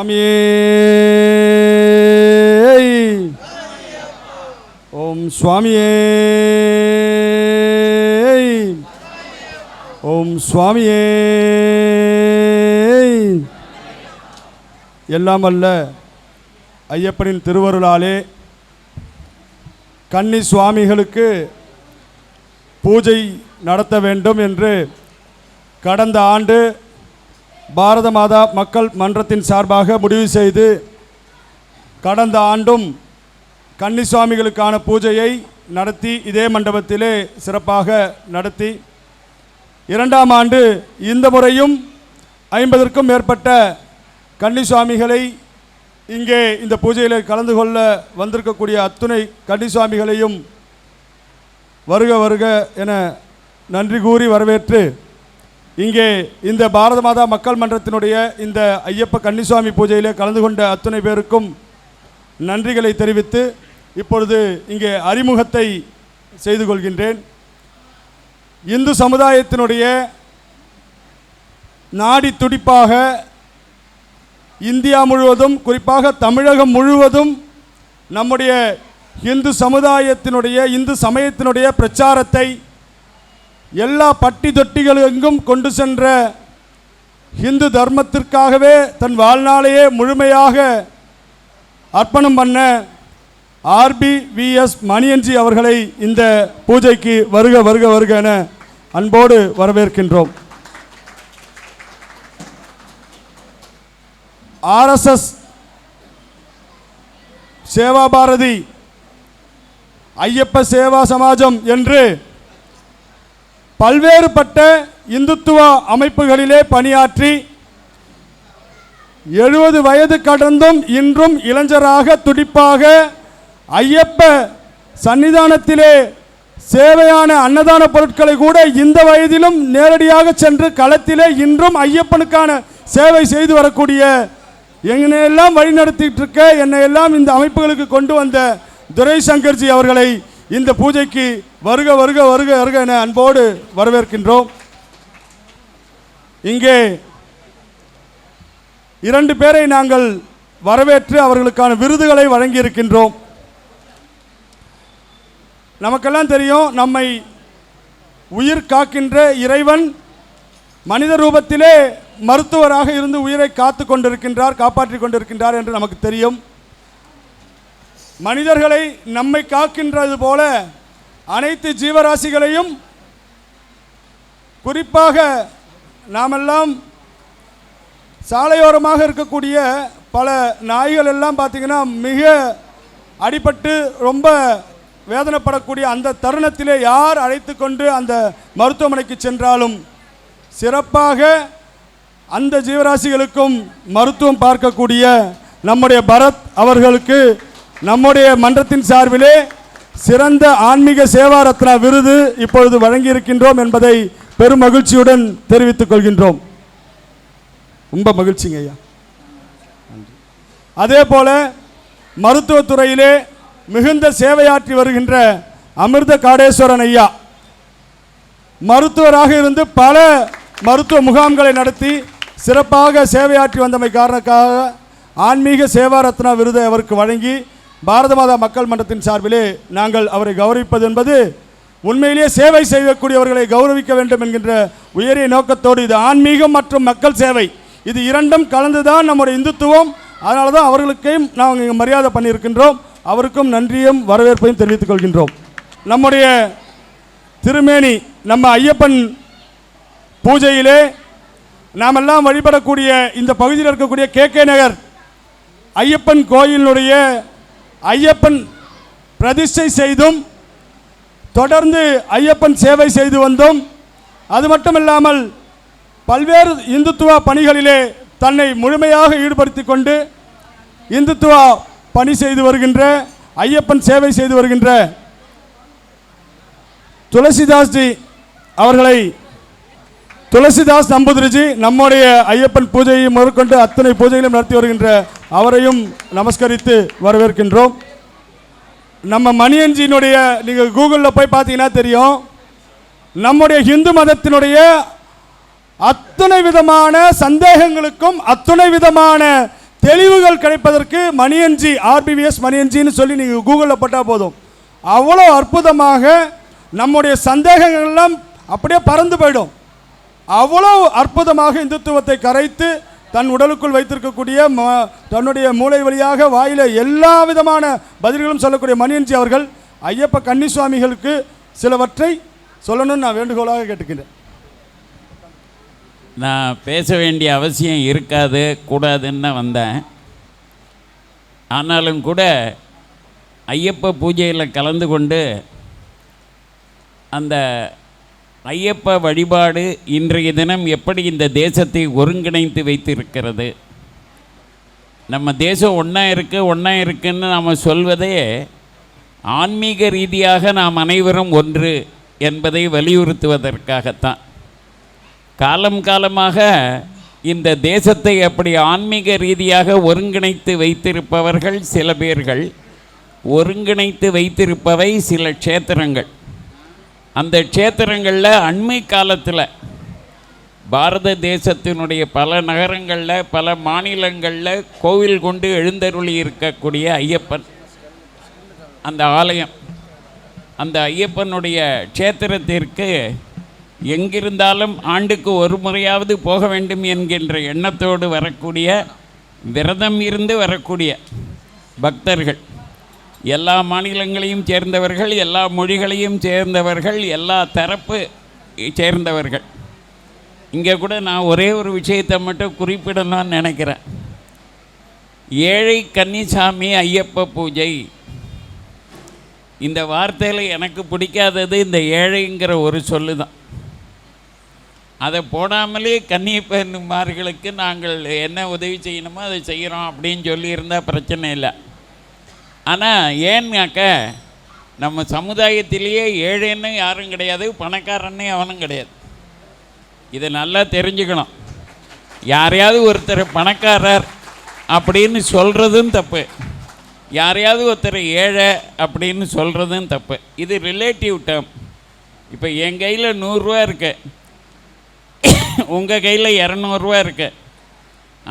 சுவாமியே ஓம் சுவாமியே ஓம் சுவாமியே. எல்லாம் அல்ல ஐயப்பனின் திருவருளாலே கன்னி சுவாமிகளுக்கு பூஜை நடத்த வேண்டும் என்று கடந்த ஆண்டு பாரத மாதா மக்கள் மன்றத்தின் சார்பாக முடிவு செய்து கடந்த ஆண்டும் கன்னி சுவாமிகளுக்கான பூஜையை நடத்தி இதே மண்டபத்திலே சிறப்பாக நடத்தி இரண்டாம் ஆண்டு இந்த முறையும் 50க்கும் மேற்பட்ட கன்னி சுவாமிகளை இங்கே இந்த பூஜையில் கலந்து கொள்ள வந்திருக்கக்கூடிய அத்துணை கன்னி சுவாமிகளையும் வருக வருக என நன்றி கூறி வரவேற்று இங்கே இந்த பாரத மாதா மக்கள் மன்றத்தினுடைய இந்த ஐயப்ப கன்னிசுவாமி பூஜையில் கலந்து கொண்ட அத்துணை பேருக்கும் நன்றிகளை தெரிவித்து இப்பொழுது இங்கே அறிமுகத்தை செய்து கொள்கின்றேன். இந்து சமுதாயத்தினுடைய நாடி துடிப்பாக இந்தியா முழுவதும் குறிப்பாக தமிழகம் முழுவதும் நம்முடைய இந்து சமுதாயத்தினுடைய இந்து சமயத்தினுடைய பிரச்சாரத்தை எல்லா பட்டி தொட்டிகளெங்கும் கொண்டு சென்ற இந்து தர்மத்திற்காகவே தன் வாழ்நாளையே முழுமையாக அர்ப்பணம் பண்ண RBVS மணியன்ஜி அவர்களை இந்த பூஜைக்கு வருக வருக வருக என அன்போடு வரவேற்கின்றோம். RSS சேவா பாரதி ஐயப்ப சேவா சமாஜம் என்று பல்வேறுபட்ட இந்துத்துவ அமைப்புகளிலே பணியாற்றி 70 வயது கடந்தும் இன்றும் இளைஞராக துடிப்பாக ஐயப்ப சன்னிதானத்திலே சேவையான அன்னதான பொருட்களை கூட இந்த வயதிலும் நேரடியாக சென்று களத்திலே இன்றும் ஐயப்பனுக்கான சேவை செய்து வரக்கூடிய என்னையெல்லாம் வழிநடத்திட்டு இருக்க என்னையெல்லாம் இந்த அமைப்புகளுக்கு கொண்டு வந்த துரை சங்கர்ஜி அவர்களை இந்த பூஜைக்கு வருக வருக வருக வருக என அன்போடு வரவேற்கின்றோம். இங்கே 2 பேரை நாங்கள் வரவேற்று அவர்களுக்கான விருதுகளை வழங்கி இருக்கின்றோம். நமக்கெல்லாம் தெரியும், நம்மை உயிர் காக்கின்ற இறைவன் மனித ரூபத்திலே மருத்துவராக இருந்து உயிரை காத்து கொண்டிருக்கின்றார், காப்பாற்றி கொண்டிருக்கின்றார் என்று நமக்கு தெரியும். மனிதர்களை நம்மை காக்கின்றது போல அனைத்து ஜீவராசிகளையும், குறிப்பாக நாமெல்லாம் சாலையோரமாக இருக்கக்கூடிய பல நாய்கள் எல்லாம் பார்த்திங்கன்னா மிக அடிபட்டு ரொம்ப வேதனைப்படக்கூடிய அந்த தருணத்திலே யார் அழைத்து கொண்டு அந்த மருத்துவமனைக்கு சென்றாலும் சிறப்பாக அந்த ஜீவராசிகளுக்கும் மருத்துவம் பார்க்கக்கூடிய நம்முடைய பரத் அவர்களுக்கு நம்முடைய மன்றத்தின் சார்பிலே சிறந்த ஆன்மீக சேவா ரத்னா விருது இப்பொழுது வழங்கியிருக்கின்றோம் என்பதை பெரும் மகிழ்ச்சியுடன் தெரிவித்துக் கொள்கின்றோம். ரொம்ப மகிழ்ச்சிங்க ஐயா. அதே போல மருத்துவத்துறையிலே மிகுந்த சேவையாற்றி வருகின்ற அமிர்த காடேஸ்வரன் ஐயா மருத்துவராக இருந்து பல மருத்துவ முகாம்களை நடத்தி சிறப்பாக சேவையாற்றி வந்தமை காரணக்காக ஆன்மீக சேவா ரத்னா விருதை அவருக்கு வழங்கி பாரத மாதா மக்கள் மன்றத்தின் சார்பிலே நாங்கள் அவரை கௌரவிப்பது என்பது உண்மையிலேயே சேவை செய்யக்கூடியவர்களை கௌரவிக்க வேண்டும் என்கின்ற உயரிய நோக்கத்தோடு இது ஆன்மீகம் மற்றும் மக்கள் சேவை இது இரண்டும் கலந்துதான் நம்முடைய இந்துத்துவம். அதனால தான் அவர்களுக்கு நாங்கள் மரியாதை பண்ணியிருக்கின்றோம். அவருக்கும் நன்றியும் வரவேற்பையும் தெரிவித்துக் கொள்கின்றோம். நம்முடைய திருமேனி நம்ம ஐயப்பன் பூஜையிலே நாமெல்லாம் வழிபடக்கூடிய இந்த பகுதியில் இருக்கக்கூடிய KK நகர் ஐயப்பன் கோயிலினுடைய ஐயப்பன் பிரதிஷ்டை செய்தும் தொடர்ந்து ஐயப்பன் சேவை செய்து வந்தோம். அது மட்டுமில்லாமல் பல்வேறு இந்துத்துவ பணிகளிலே தன்னை முழுமையாக ஈடுபடுத்தி கொண்டு இந்துத்துவ பணி செய்து வருகின்ற ஐயப்பன் சேவை செய்து வருகின்ற துளசிதாஸ்ஜி அவர்களை துளசிதாஸ் நம்பூதிரிஜி நம்முடைய ஐயப்பன் பூஜையை முதற்கொண்டு அத்தனை பூஜைகளும் நடத்தி வருகின்ற அவரையும் நமஸ்கரித்து வரவேற்கின்றோம். நம்ம மணியன்ஜியினுடைய நீங்கள் கூகுளில் போய் பார்த்தீங்கன்னா தெரியும், நம்முடைய இந்து மதத்தினுடைய அத்தனை விதமான சந்தேகங்களுக்கும் அத்தனை விதமான தெளிவுகள் கிடைப்பதற்கு மணியஞ்சி, ஆர்பிவிஎஸ் மணியஞ்சின்னு சொல்லி நீங்கள் கூகுளில் போட்டால் போதும். அவ்வளோ அற்புதமாக நம்முடைய சந்தேகங்கள்லாம் அப்படியே பறந்து போயிடும். அவ்வளோ அற்புதமாக இந்துத்துவத்தை கரைத்து தன் உடலுக்குள் வைத்திருக்கக்கூடிய தன்னுடைய மூளை வழியாக வாயில எல்லா விதமான பதில்களும் சொல்லக்கூடிய மணியஞ்சி அவர்கள் ஐயப்ப கன்னிசுவாமிகளுக்கு சிலவற்றை சொல்லணும்னு நான் வேண்டுகோளாக கேட்டுக்கிறேன். நான் பேச வேண்டிய அவசியம் இருக்காது கூடாதுன்னு தான் வந்தேன். ஆனாலும் கூட ஐயப்ப பூஜையில் கலந்து கொண்டு அந்த ஐயப்ப வழிபாடு இன்றைய தினம் எப்படி இந்த தேசத்தை ஒருங்கிணைத்து வைத்திருக்கிறது, நம்ம தேசம் ஒன்றா இருக்குன்னு நாம் சொல்வதே ஆன்மீக ரீதியாக நாம் அனைவரும் ஒன்று என்பதை வலியுறுத்துவதற்காகத்தான். காலம் காலமாக இந்த தேசத்தை அப்படி ஆன்மீக ரீதியாக ஒருங்கிணைத்து வைத்திருப்பவர்கள் சில பேர்கள், ஒருங்கிணைத்து வைத்திருப்பவை சில க்ஷேத்திரங்கள். அந்த க்ஷேத்திரங்களில் அண்மை காலத்தில் பாரத தேசத்தினுடைய பல நகரங்களில் பல மாநிலங்களில் கோவில் கொண்டு எழுந்தருளி இருக்கக்கூடிய ஐயப்பன் அந்த ஆலயம், அந்த ஐயப்பனுடைய க்ஷேத்திரத்திற்கு எங்கிருந்தாலும் ஆண்டுக்கு ஒரு முறையாவது போக வேண்டும் என்கின்ற எண்ணத்தோடு வரக்கூடிய, விரதம் இருந்து வரக்கூடிய பக்தர்கள், எல்லா மாநிலங்களையும் சேர்ந்தவர்கள், எல்லா மொழிகளையும் சேர்ந்தவர்கள், எல்லா தரப்பு சேர்ந்தவர்கள். இங்கே கூட நான் ஒரே ஒரு விஷயத்தை மட்டும் குறிப்பிடணும்னு நினைக்கிறேன். ஏழை கன்னிசாமி ஐயப்ப பூஜை, இந்த வார்த்தையில் எனக்கு பிடிக்காதது இந்த ஏழைங்கிற ஒரு சொல்லு தான். அதை போடாமலே கன்னியப்பெண்மார்களுக்கு நாங்கள் என்ன உதவி செய்யணுமோ அதை செய்கிறோம் அப்படின்னு சொல்லியிருந்தால் பிரச்சனை இல்லை. ஆனால் ஏன்னாக்க நம்ம சமுதாயத்திலேயே ஏழைன்னு யாரும் கிடையாது, பணக்காரன்னே அவனும் கிடையாது. இதை நல்லா தெரிஞ்சுக்கணும். யாரையாவது ஒருத்தர் பணக்காரர் அப்படின்னு சொல்கிறதும் தப்பு, யாரையாவது ஒருத்தர் ஏழை அப்படின்னு சொல்கிறதும் தப்பு. இது ரிலேட்டிவ் டேர்ம். இப்போ என் கையில் 100 ரூபா இருக்கு, உங்கள் கையில் 200 ரூபா இருக்குது.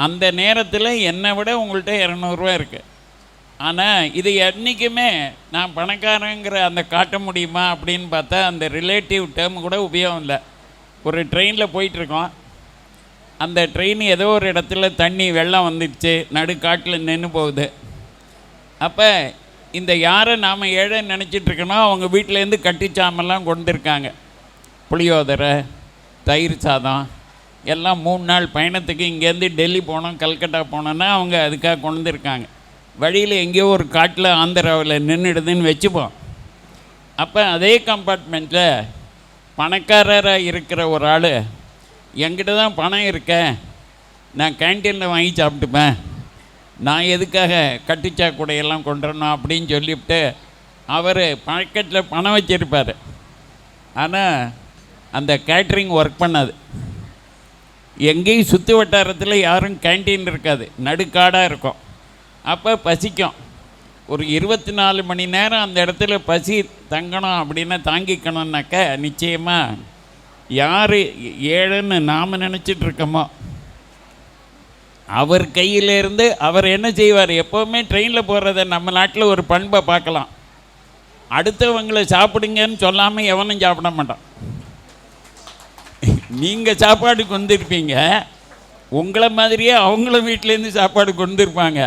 அந்த நேரத்தில் என்னை விட உங்கள்கிட்ட 200 ரூபா இருக்குது. ஆனால் இது என்றைக்குமே நான் பணக்காரங்கிற அந்த காட்ட முடியுமா அப்படின்னு பார்த்தா அந்த ரிலேட்டிவ் டேர்ம் கூட உபயோகம் இல்லை. ஒரு ட்ரெயினில் போயிட்டுருக்கோம், அந்த ட்ரெயின் ஏதோ ஒரு இடத்துல தண்ணி வெள்ளம் வந்துடுச்சு, நடுக்காட்டில் நின்று போகுது. அப்போ இந்த யாரை நாம் ஏழை நினச்சிட்ருக்கணும், அவங்க வீட்டிலேருந்து கட்டிச்சாமெல்லாம் கொண்டிருக்காங்க, புளியோதரை, தயிர் சாதம் எல்லாம் 3 நாள் பயணத்துக்கு இங்கேருந்து டெல்லி போனோம், கல்கட்டா போனோன்னா அவங்க அதுக்காக கொண்டு இருக்காங்க. வழியில் எங்கேயோ ஒரு காட்டில் ஆந்திராவில் நின்றுடுதுன்னு வச்சுப்போம். அப்போ அதே கம்பார்ட்மெண்ட்டில் பணக்காரராக இருக்கிற ஒரு ஆள், என்கிட்ட தான் பணம் இருக்க, நான் கேன்டீனில் வாங்கி சாப்பிட்டுப்பேன், நான் எதுக்காக கட்டிச்சா கூடையெல்லாம் கொண்டுறணும் அப்படின்னு சொல்லிவிட்டு அவர் பாக்கெட்டில் பணம் வச்சுருப்பார். ஆனால் அந்த கேட்ரிங் ஒர்க் பண்ணாது. எங்கேயும் சுற்று வட்டாரத்தில் யாரும் கேன்டீன் இருக்காது, நடுக்காடாக இருக்கும். அப்போ பசிக்கும். ஒரு 24 மணி நேரம் அந்த இடத்துல பசி தங்கணும் அப்படின்னா தாங்கிக்கணுன்னாக்க நிச்சயமாக யார் ஏழைன்னு நாம் நினச்சிட்ருக்கோமோ அவர் கையிலேருந்து அவர் என்ன செய்வார், எப்போவுமே ட்ரெயினில் போகிறத நம்ம நாட்டில் ஒரு பண்பை பார்க்கலாம், அடுத்தவங்களை சாப்பிடுங்கன்னு சொல்லாமல் எவனும் சாப்பிட மாட்டான். நீங்கள் சாப்பாடு கொண்டிருப்பீங்க, உங்களை மாதிரியே அவங்களும் வீட்டிலேருந்து சாப்பாடு கொண்டிருப்பாங்க.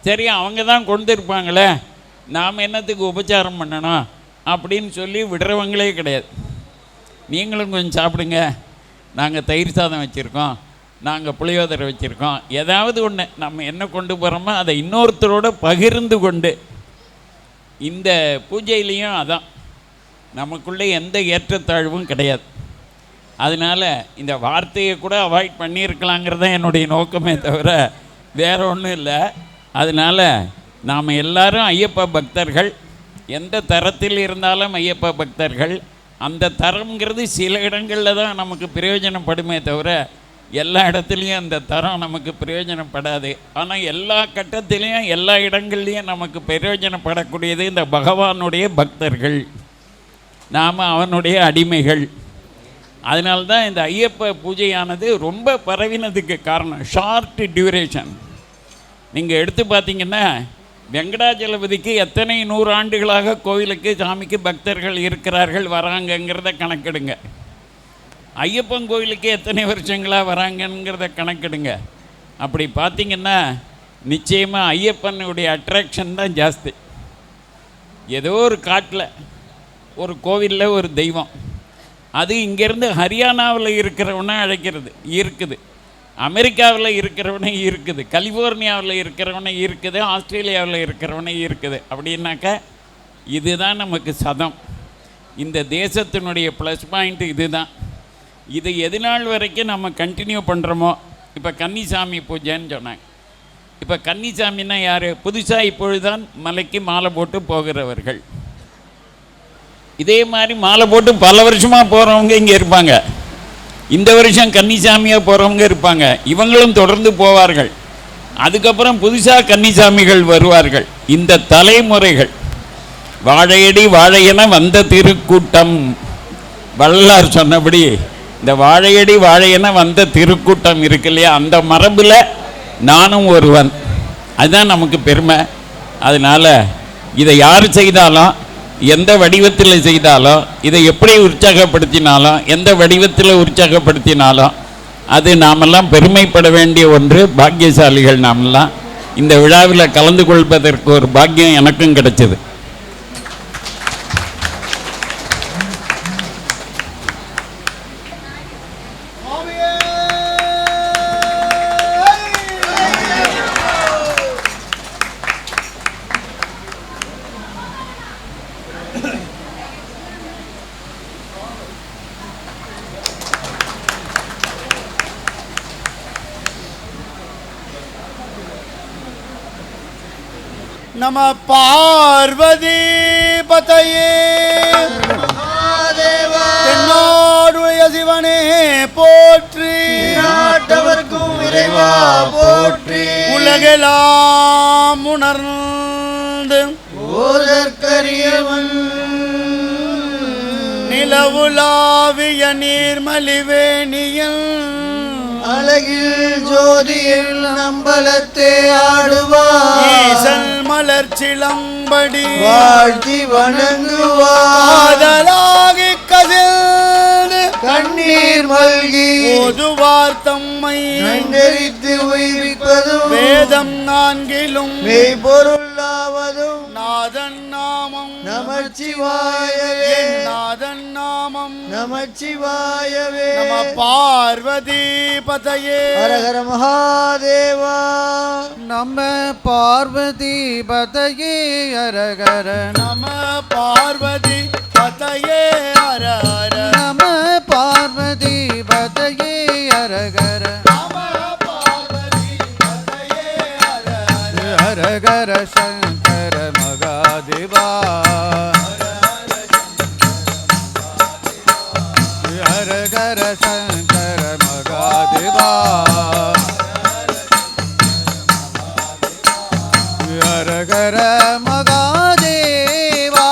சரி, அவங்க தான் கொண்டிருப்பாங்களே, நாம் என்னத்துக்கு உபச்சாரம் பண்ணணும் அப்படின்னு சொல்லி விடுறவங்களே கிடையாது. நீங்களும் கொஞ்சம் சாப்பிடுங்க, நாங்கள் தயிர் சாதம் வச்சுருக்கோம், நாங்கள் புளியோதரை வச்சுருக்கோம், ஏதாவது ஒன்று நம்ம என்ன கொண்டு போகிறோமோ அதை இன்னொருத்தரோடு பகிர்ந்து கொண்டு. இந்த பூஜையிலையும் அதான், நமக்குள்ளே எந்த ஏற்றத்தாழ்வும் கிடையாது. அதனால் இந்த வார்த்தையை கூட அவாய்ட் பண்ணியிருக்கலாங்கிறது தான் என்னுடைய நோக்கமே தவிர வேறு ஒன்றும் இல்லை. அதனால் நாம் எல்லாரும் ஐயப்ப பக்தர்கள், எந்த தரத்தில் இருந்தாலும் ஐயப்ப பக்தர்கள். அந்த தரம்ங்கிறது சில இடங்களில் தான் நமக்கு பிரயோஜனப்படுமே தவிர எல்லா இடத்துலையும் அந்த தரம் நமக்கு பிரயோஜனப்படாது. ஆனால் எல்லா கட்டத்திலையும் எல்லா இடங்கள்லையும் நமக்கு பிரயோஜனப்படக்கூடியது இந்த பகவானுடைய பக்தர்கள், நாம் அவனுடைய அடிமைகள். அதனால்தான் இந்த ஐயப்ப பூஜையானது ரொம்ப பரவினதுக்கு காரணம். ஷார்ட் டியூரேஷன், நீங்கள் எடுத்து பார்த்தீங்கன்னா வெங்கடாஜலபதிக்கு எத்தனை 100 ஆண்டுகளாக கோவிலுக்கு சாமிக்கு பக்தர்கள் இருக்கிறார்கள் வராங்கங்கிறத கணக்கெடுங்க. ஐயப்பன் கோவிலுக்கு எத்தனை வருஷங்களாக வராங்கங்கிறத கணக்கெடுங்க. அப்படி பார்த்திங்கன்னா நிச்சயமாக ஐயப்பனுடைய அட்ராக்ஷன் தான் ஜாஸ்தி. ஏதோ ஒரு காட்டில் ஒரு கோவிலில் ஒரு தெய்வம், அது இங்கேருந்து ஹரியானாவில் இருக்கிறவனை அழைக்கிறது இருக்குது, அமெரிக்காவில் இருக்கிறவனே இருக்குது, கலிஃபோர்னியாவில் இருக்கிறவனே இருக்குது, ஆஸ்திரேலியாவில் இருக்கிறவனே இருக்குது. அப்படின்னாக்கா இதுதான் நமக்கு சதம். இந்த தேசத்தினுடைய ப்ளஸ் பாயிண்ட் இதுதான். இது எது நாள் வரைக்கும் நம்ம கண்டினியூ பண்ணுறோமோ, இப்போ கன்னிசாமி பூஜைன்னு சொன்னாங்க. இப்போ கன்னிசாமின்னா யார்? புதுசாக இப்பொழுதுதான் மலைக்கு மாலை போட்டு போகிறவர்கள். இதே மாதிரி மாலை போட்டு பல வருஷமாக போகிறவங்க இங்கே இருப்பாங்க. இந்த வருஷம் கன்னிசாமியாக போகிறவங்க இருப்பாங்க. இவங்களும் தொடர்ந்து போவார்கள். அதுக்கப்புறம் புதுசாக கன்னிசாமிகள் வருவார்கள். இந்த தலைமுறைகள் வாழையடி வாழையென வந்த திருக்கூட்டம், வள்ளலார் சொன்னபடி இந்த வாழையடி வாழையென வந்த திருக்கூட்டம் இருக்கு இல்லையா, அந்த மரபில் நானும் ஒருவன். அதுதான் நமக்கு பெருமை. அதனால் இதை யார் செய்தாலும், எந்த வடிவத்தில் செய்தாலும், இதை எப்படி உற்சாகப்படுத்தினாலும், எந்த வடிவத்தில் உற்சாகப்படுத்தினாலும் அது நாமெல்லாம் பெருமைப்பட வேண்டிய ஒன்று. பாக்கியசாலிகள் நாமெல்லாம். இந்த விழாவில் கலந்து கொள்வதற்கு ஒரு பாக்கியம் எனக்கும் கிடைச்சது. நம பார்வதி பதையே தென்னாடுடைய சிவனே போற்றி, நாட்டவர்க்கும் இறைவா போற்றி, உலகெல்லாம் உணர்ந்து ஓதற்கரியவன் நிலவுலாவிய நீர்மலிவேணியல் அழகில் ஜோதியில் நம்பலத்தே ஆடுவார், ஈசல் மலர்ச்சிலம்படி வாழ்த்தி வணங்குவார், காதலாகி கசிந்து கண்ணீர் மல்கி ஓதுவார் தம்மை நெறித்து உயிர்ப்பதும் வேதம் நான்கிலும் மெய்பொருளாவதும் நாதன் நாமம் நமச்சிவாயவே, நாதன் நாமம் நமச்சிவாயவே. நம பார்வதி பதையே ஹரஹர மகாதேவா. நம பார்வதி பதையே அரகர, நம பார்வதி பதையே ஹர ஹர, நம பார்வதி பதையே அரகர, ஹரஹர சங்கர மகாதேவா, ஹரஹர சங்கர மகாதேவா, ஹரஹர மகாதேவா,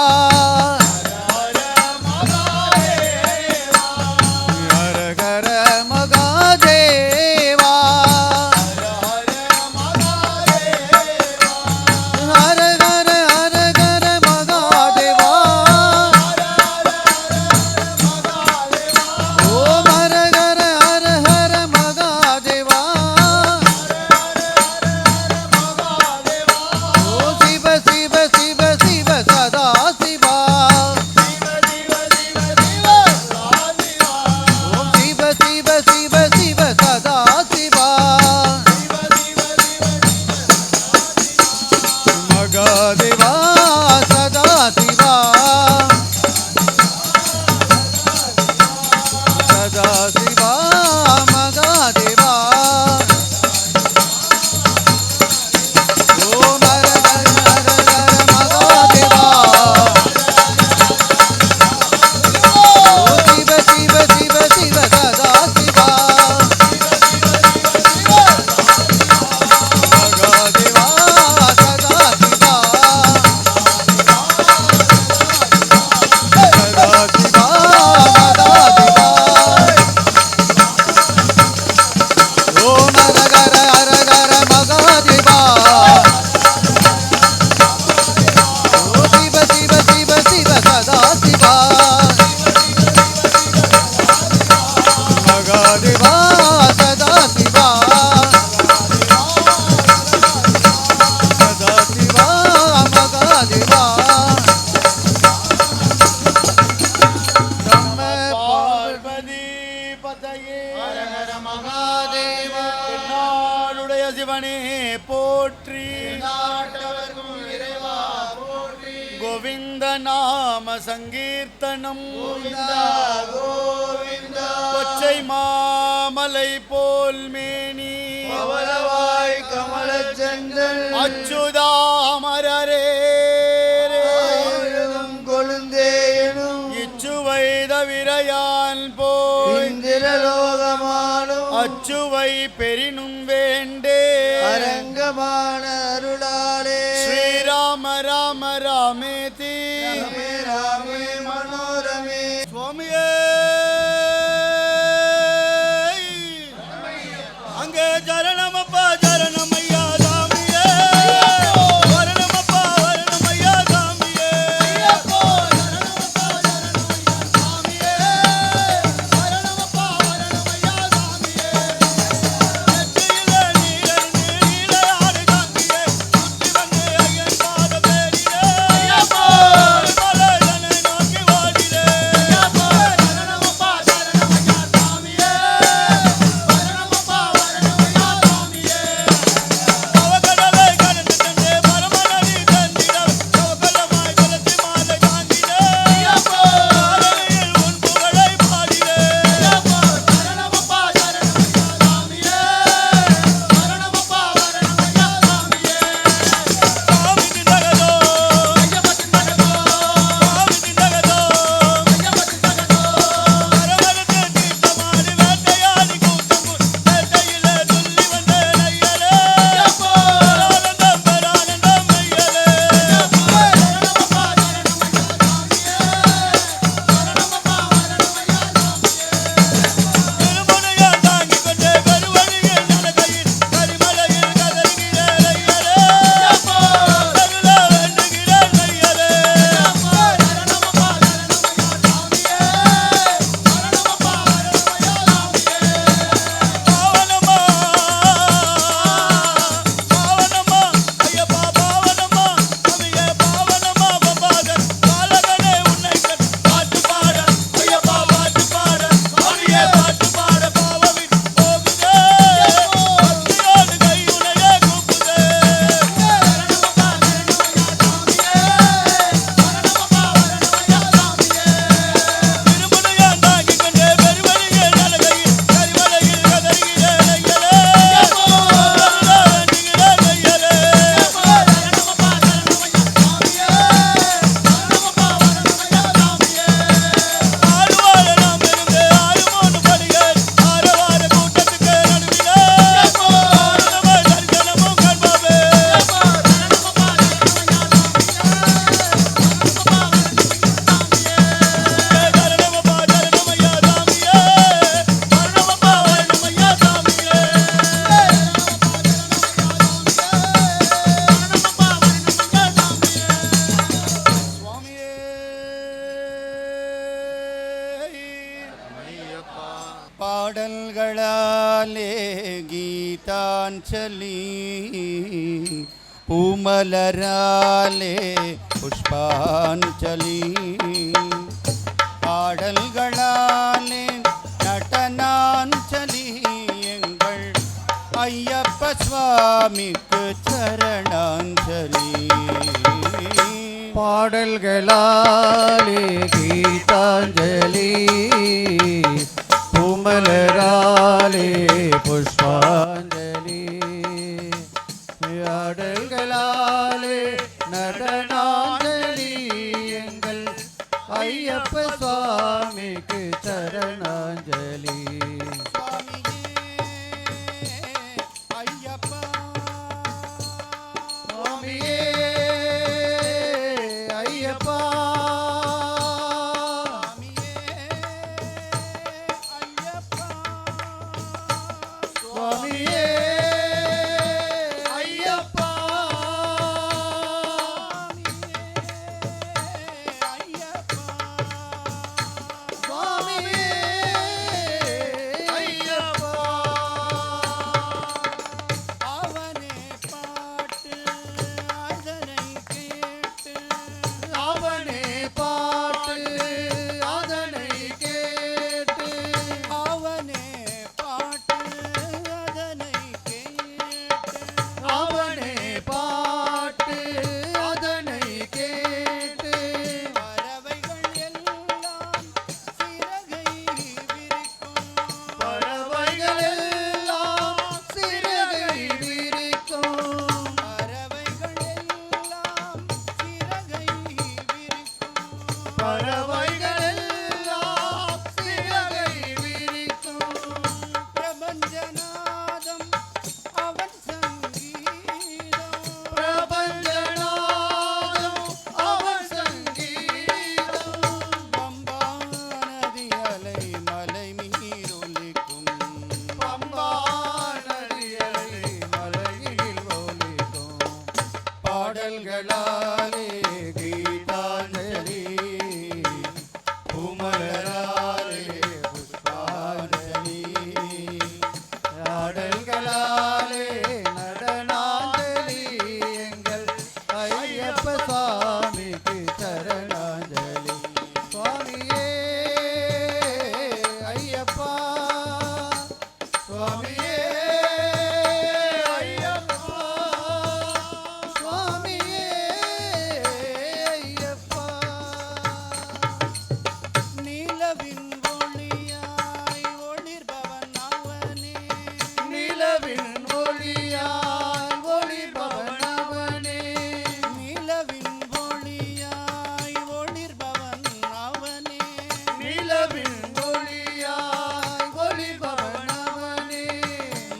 ஹரஹர மகாதேவா, ஹரஹர ஹரஹர மகாதேவா, ஓம் ஹரஹர ஹரஹர மகாதேவா, ஓ சிவ சிவ சிவ சிவ சதா சிவா, ஓம் சிவ சிவ சிவ சிவ சதா சிவா, மகாதேவா சதா சிவா, சதா சிவா மகாதேவா, ஓம் ஹர ஹர ஹர ஹர மகாதேவா, ஓ சிவ சிவ சிவ சிவ சதா சிவா, மகாதேவா சதா சிவா, போற்றி. கோவிந்த நாம சங்கீர்த்தனம். பச்சை மாமலை போல் மேனி பவளவாய் கமலச்செந்தல் அச்சுதாமரரே கொழுந்தேனும் இச்சுவை தவிரையான் போய் இந்திரலோகமானும் அச்சுவை பெரினும் வேண்டே அரங்கமான அருளாலே ஸ்ரீராம ராம ராமேதி ரமே ராமே மனோரமே. சுவாமியே அங்கே ஜரணமப்பா ஜரணமையா சாமியே வரணமப்பா வரணமையா சாமியே வரணமப்பா வரணமையா சாமியே நெற்றியிலே நீரல் நீரையாடு சாமியே சுற்றி வந்து ஐயன் பாத பேரிலே மலையனை நோக்கி ஓடிலே ஜரணமப்பா ஜரணமையா சாமியே வரணமப்பா வரணமையா சாமியே அவகடலை கடந்து தந்தே பரமநதி தந்திரம் அவகலமாய் கலத்தி மாலை காந்திலே அருளில் உன் புகழை பாடிலே ஜரணமப்பா ஜரணமையா சாமியே வரணமப்பா வரணமையா சாமியே சாமி திண்டகதோ ஐயப்பன் திண்டகதோ சாமி திண்டகதோ ஐயப்பன் திண்டகதோ அரவரத்து தீர்த்தமாடி வேட்டையாடி கூட்டம் வேட்டையிலே துள்ளி வந்தே நையலே ஆனந்தம் பெரானந்தம் மையலே ஜரணமப்பா ஜரணமையா சாமியே வரணமப்பா வரணமையா சாமியே திருமுனையால் தாங்கிக் கொண்டே கருவழியில் நடக்கையில் கரிமலையில் கதறுகிற நையலே கருள வேண்டுகிற நையலே ஜரணமப்பா ஜரணமையா சாமியே வரணமப்பா வரணமையா சாமியே பாவனமா ஐயப்பா பாவனமா சாமியே பாவனமா பபாதன் பாலகனே உன்னை கண் பாட்டு பாட ஐயப்பா பாட்டு பாட சாமியே பாட்டு பாட பாவமின் போகுதே பக்தியோடு கையுனையே கூப்புதே ஜரணமப்பா ஜரணமையா சாமியே வரணமப்பா வரணமையா சாமியே திருமுனையால் தாங்கிக் கொண்டே பெருவழியில் நடக்கையில் கரிமலையில் கதறுகிற நையலே கருள வேண்டுகிற நையலே ஜரணமப்பா ஜரணமையா சாமியே வரணமப்பா வரணமையா சாமியே ஆறுவார நாம் இருந்து ஆறுமோனு படிகள் ஆரவார கூட்டத்துக்கு நடுவிலே ஆனந்தம தரிசனமும் காண்போமே ஜரணமப்பா ஜரணமையா ஜரணமப்பா ஜரணமையா சாமியே வரணமப்பா வரணமையா சாமியே சுவாமியே பாடல்களாலே கீதாஞ்சலி பூமலராலே புஷ்பாஞ்சலி பாடல்களாலே நடனாஞ்சலி எங்கள் ஐயப்ப சுவாமிக்கு சரணாஞ்சலி பாடல்களாலே கீதாஞ்சலி பூமலராலே புஷ்பாஞ்சலி பாடல்களாலே நடனாஞ்சலி எங்கள் ஐயப்ப சுவாமிக்கு சரணாஞ்சலி ஐயப்பா சுவாமியே ஐயப்பா சுவாமியே ஐயப்பா சுவாமியே பாடல்களாலே கீதாஞ்சலி பூமலராலே புஷ்பாஞ்சலி பாடல்களாலே நடனாஞ்சலி எங்கள் ஐயப்ப சுவாமிக்கு சரணாஞ்சலி சுவாமியே ஐயப்பா சுவாமியே ஐயப்பா சுவாமியே ஐயப்பா நிலவின் ஒளியாய் ஒளிர்பவன் அவனே நிலவின் ஒளியாய் ஒளிபவன் அவனே நிலவின் ஒளியாய் ஒளிர்பவன் அவனே நிலவின் ஒளியாய் ஒளிபவன் அவனே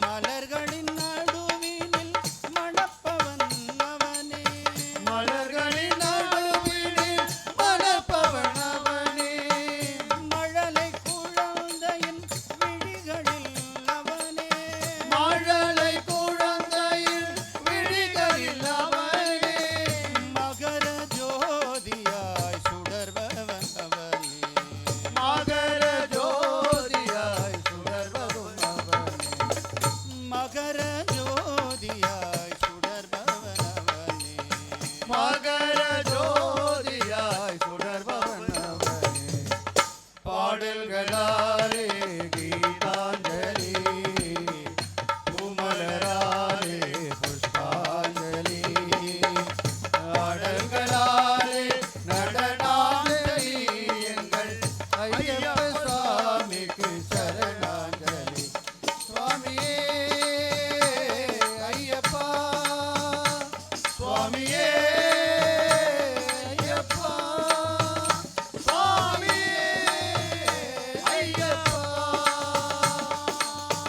மலர்களின் நடுவினில் மணப்பவன் அவனே மலர்களின் நடுவினில் மணப்பவன் அவனே மழலை குழந்தையின் விழிகளில் அவனே மழலை குழந்தையில் விழிகளில் அவனே மகர ஜோதியாய் சுடர்பவன் அவனே மகர ஜோதியாய் சுடர்பவன் அவனே மகர ஜோதியாய் சுடர்பவன் அவனே மகர ஜோதியாய் சுடர்பவன் அவனே பாடல்களாலே கீதாஞ்சலி பூமலராலே புஷ்பாஞ்சலி பாடல்களாலே நடனாஞ்சலி எங்கள் ஐயப்ப சுவாமிக்கு சரணாஞ்சலி சுவாமியே ஐயப்பா சுவாமியே ஐயப்பா சுவாமியே ஐயப்பா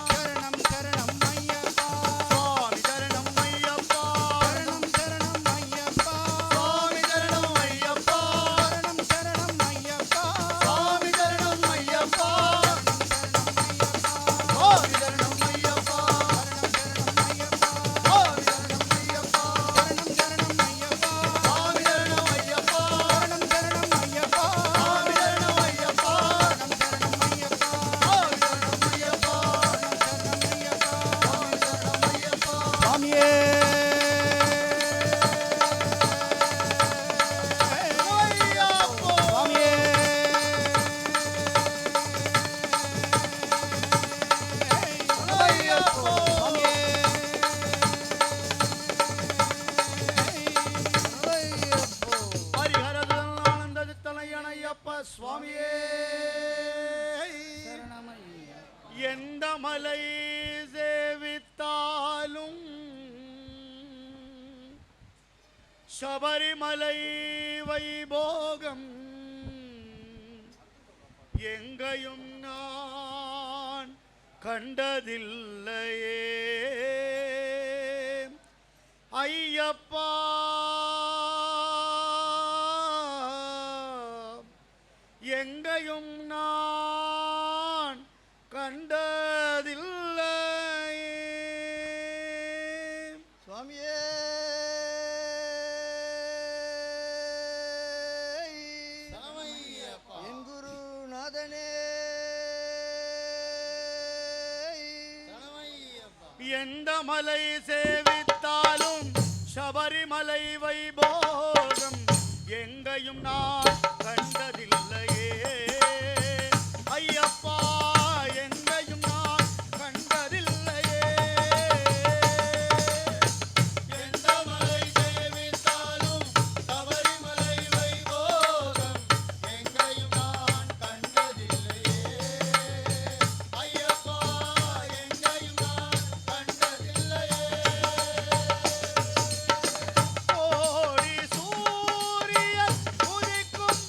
சரணம் சரணம் ஐயப்பா சுவாமி சரணம் ஐயப்பா சரணம் சரணம் ஐயப்பா சுவாமி சரணம் ஐயப்பா சரணம் சரணம் ஐயப்பா சுவாமி சரணம் ஐயப்பா சரணம் சுவாமி ஐயப்பா சரணம் ஐயப்பா சரணம் ஐயப்பா சுவாமி சரணம் ஐயப்பா சரணம் சரணம் ஐயப்பா சுவாமி சரணம் ஐயப்பா சரணம் சரணம் ஐயப்பா சுவாமி சரணம் ஐயப்பா சரணம் சரணம் ஐயப்பா சுவாமி சரணம் ஐயப்பா சாமியே சாமியே சுவாமியே எந்த மலை சேவித்தாலும் சபரிமலை வைபோகம் எங்கையும் நான் கண்டதில்லையே ஐயப்பா எங்கையும் நான் கண்டதில்லையே சுவாமியே என் குருநாதனே எந்த மலை சேவித்தாலும் சபரிமலை வைபோகம் எங்கையும் நான் கண்டதில்லையே ஐயப்பா எங்கையும் நான் கண்டதில்லையே எந்த மலை சேவித்தாலும் சபரிமலை வைபோகம் எங்கையும் நான் கண்டதில்லையே ஐயப்பா எங்கையும் நான் கண்டதில்லையே கோடி சூரியன் உதிக்கும்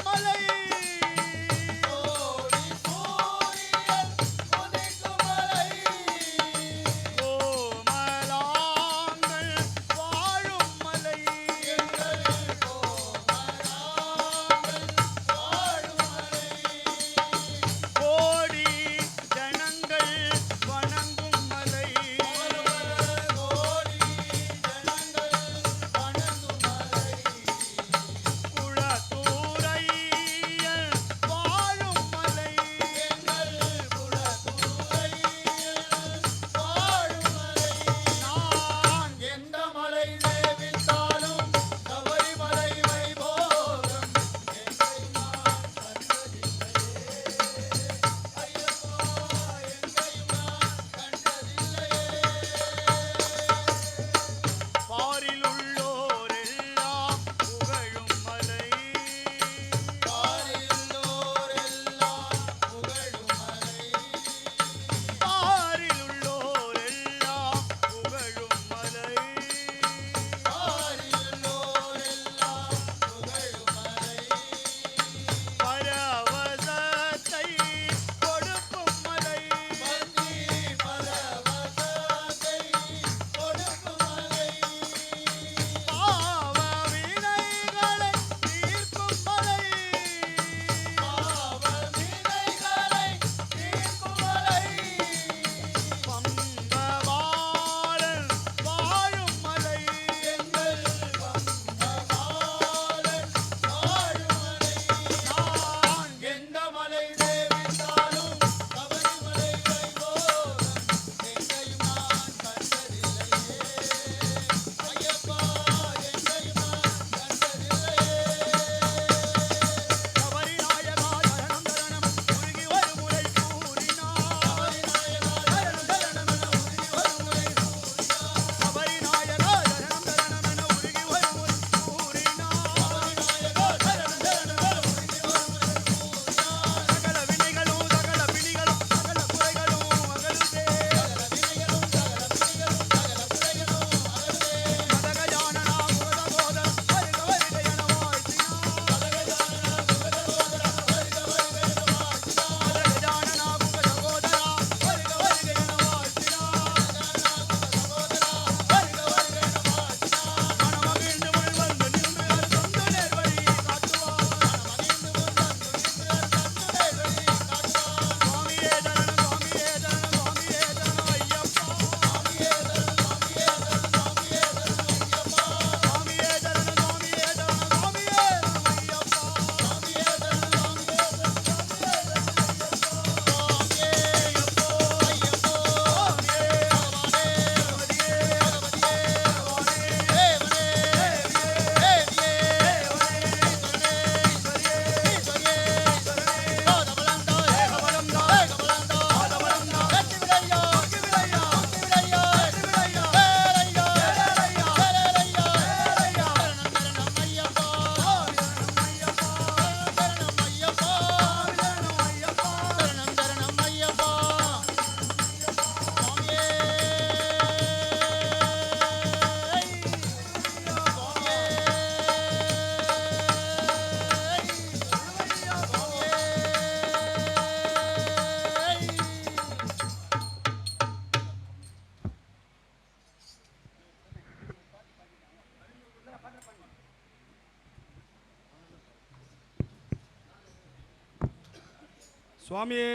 சுவாமியே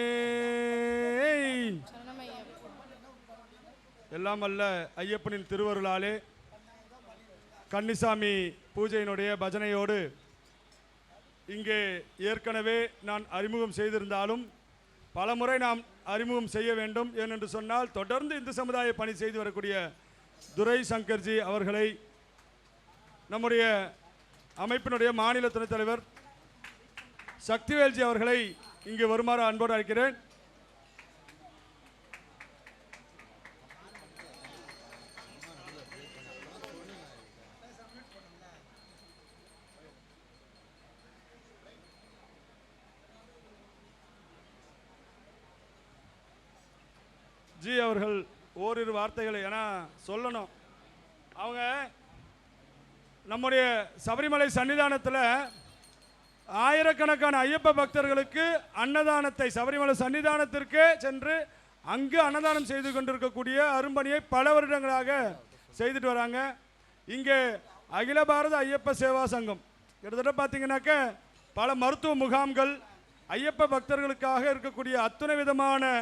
எல்லாம் அல்ல ஐயப்பனின் திருவருளாலே கன்னிசாமி பூஜையினுடைய பஜனையோடு இங்கே ஏற்கனவே நான் அறிமுகம் செய்திருந்தாலும் பலமுறை நாம் அறிமுகம் செய்ய வேண்டும். ஏனென்று சொன்னால் தொடர்ந்து இந்து சமுதாய பணி செய்து வரக்கூடிய துரை சங்கர்ஜி அவர்களை நம்முடைய அமைப்பினுடைய மாநில துணைத் தலைவர் சக்திவேல்ஜி அவர்களை இங்கு வருமாறு அன்போடு அழைக்கிறேன். ஜி அவர்கள் ஓரிரு வார்த்தைகளை ஏன்னா சொல்லணும். அவங்க நம்முடைய சபரிமலை சன்னிதானத்தில் ஆயிரக்கணக்கான ஐயப்ப பக்தர்களுக்கு அன்னதானத்தை சபரிமலை சன்னிதானத்திற்கே சென்று அங்கு அன்னதானம் செய்து கொண்டிருக்கக்கூடிய அரும்பணியை பல வருடங்களாக செய்துட்டு வராங்க. இங்கே அகில பாரத ஐயப்ப சேவா சங்கம் கிட்டத்தட்ட பார்த்தீங்கன்னாக்க பல மருத்துவ முகாம்கள் ஐயப்ப பக்தர்களுக்காக இருக்கக்கூடிய அத்தனை விதமான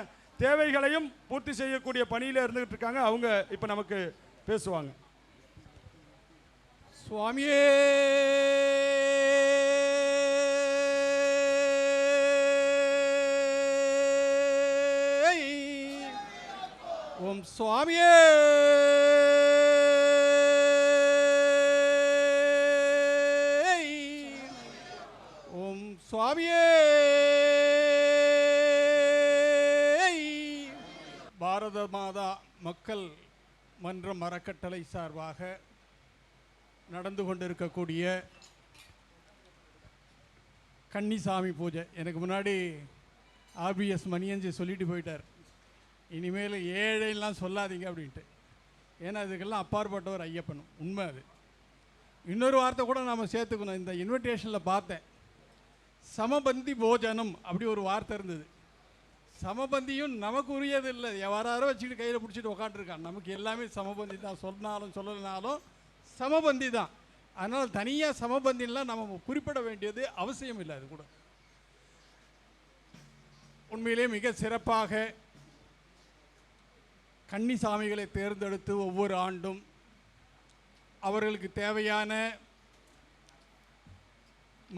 தேவைகளையும் பூர்த்தி செய்யக்கூடிய பணியில் இருந்துகிட்டு இருக்காங்க. அவங்க இப்போ நமக்கு பேசுவாங்க. சுவாமியே ஓம் சுவாமியே ஓம் சுவாமியே. பாரத மாதா மக்கள் மன்றம் அறக்கட்டளை சார்பாக நடந்து கொண்டிருக்கக்கூடிய கன்னிசாமி பூஜை. எனக்கு முன்னாடி ஆர்பிஎஸ் மணியஞ்சி சொல்லிட்டு போயிட்டார், இனிமேல் ஏழைலாம் சொல்லாதீங்க அப்படின்ட்டு. ஏன்னா இதுக்கெல்லாம் அப்பாற்பட்டவர் ஐயப்பன். உண்மை அது. இன்னொரு வார்த்தை கூட நாம் சேர்த்துக்கணும். இந்த இன்விடேஷனில் பார்த்தேன், சமபந்தி போஜனம் அப்படி ஒரு வார்த்தை இருந்தது. சமபந்தியும் நமக்கு உரியது இல்லை. யாராரோ வச்சுக்கிட்டு கையில் பிடிச்சிட்டு உக்காண்டிருக்கான். நமக்கு எல்லாமே சமபந்தி தான், சொன்னாலும் சொல்லலைனாலும் சமபந்தி தான். அதனால் தனியாக சமபந்திலாம் நம்ம குறிப்பிட வேண்டியது அவசியம் இல்லை. அது கூட உண்மையிலே மிக சிறப்பாக கன்னிசாமிகளை தேர்ந்தெடுத்து ஒவ்வொரு ஆண்டும் அவர்களுக்கு தேவையான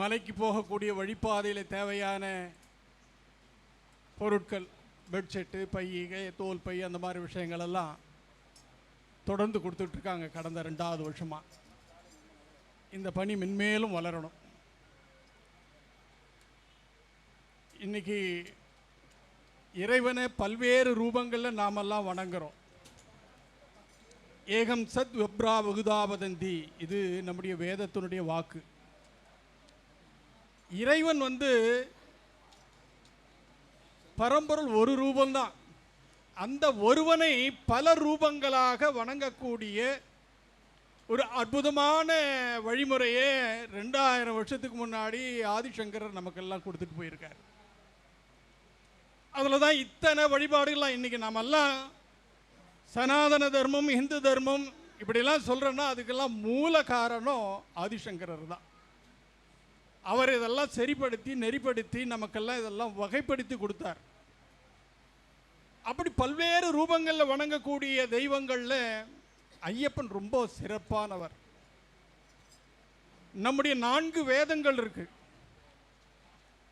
மலைக்கு போகக்கூடிய வழிபாதையில் தேவையான பொருட்கள், பெட்ஷீட்டு, பை, தோல் பை, அந்த மாதிரி விஷயங்கள் எல்லாம் தொடர்ந்து கொடுத்துட்ருக்காங்க. கடந்த 2வது வருஷமாக இந்த பணி மென்மேலும் வளரணும். இன்னைக்கு இறைவனை பல்வேறு ரூபங்களில் நாமெல்லாம் வணங்குறோம். ஏகம் சத் விப்ரா வகுதாபதந்தி, இது நம்முடைய வேதத்தினுடைய வாக்கு. இறைவன் பரம்பொருள் ஒரு ரூபந்தான். அந்த ஒருவனை பல ரூபங்களாக வணங்கக்கூடிய ஒரு அற்புதமான வழிமுறையே 2000 வருஷத்துக்கு முன்னாடி ஆதிசங்கரர் நமக்கெல்லாம் கொடுத்துட்டு போயிருக்கார். அதில் தான் இத்தனை வழிபாடுகள்லாம். இன்றைக்கி நாமெல்லாம் சனாதன தர்மம், இந்து தர்மம் இப்படிலாம் சொல்கிறோன்னா அதுக்கெல்லாம் மூல காரணம் ஆதிசங்கரர் தான். அவர் இதெல்லாம் சரிப்படுத்தி நெறிப்படுத்தி நமக்கெல்லாம் இதெல்லாம் வகைப்படுத்தி கொடுத்தார். அப்படி பல்வேறு ரூபங்களில் வணங்கக்கூடிய தெய்வங்களில் ஐயப்பன் ரொம்ப சிறப்பானவர். நம்முடைய 4 வேதங்கள் இருக்கு.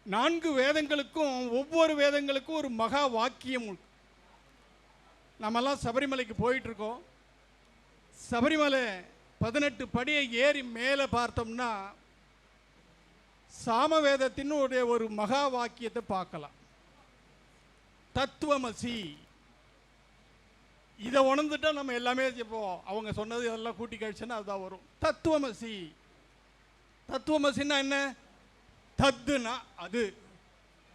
4 வேதங்களுக்கும் ஒவ்வொரு வேதங்களுக்கும் ஒரு மகா வாக்கியம் உண்டு. நம்மெல்லாம் சபரிமலைக்கு போயிட்டுருக்கோம். சபரிமலை 18 படியை ஏறி மேலே பார்த்தோம்னா சாமவேதத்தினுடைய ஒரு மகா வாக்கியத்தை பார்க்கலாம். தத்துவமசி. இதை உணர்ந்துட்டா நம்ம எல்லாமே இப்போ அவங்க சொன்னது இதெல்லாம் கூட்டி கழிச்சுன்னா அதுதான் வரும். தத்துவமசி. தத்துவமசின்னா என்ன? தத்துனா அது,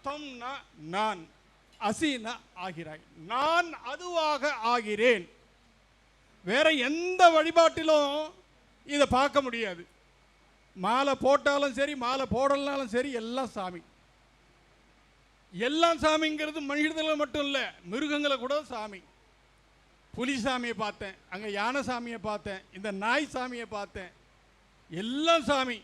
தம்னா நான், அசினா ஆகிறாய். நான் அதுவாக ஆகிறேன். வேற எந்த வழிபாட்டிலும் இதை பார்க்க முடியாது. மாலை போட்டாலும் சரி, மாலை போடலனாலும் சரி, எல்லாம் சாமி. எல்லாம் சாமிங்கிறது மனிதர்களை மட்டும் இல்லை, மிருகங்களை கூட சாமி. புலி சாமியை பார்த்தேன், அங்கே யானை சாமியை பார்த்தேன், இந்த நாய் சாமியை பார்த்தேன், எல்லாம் சாமி.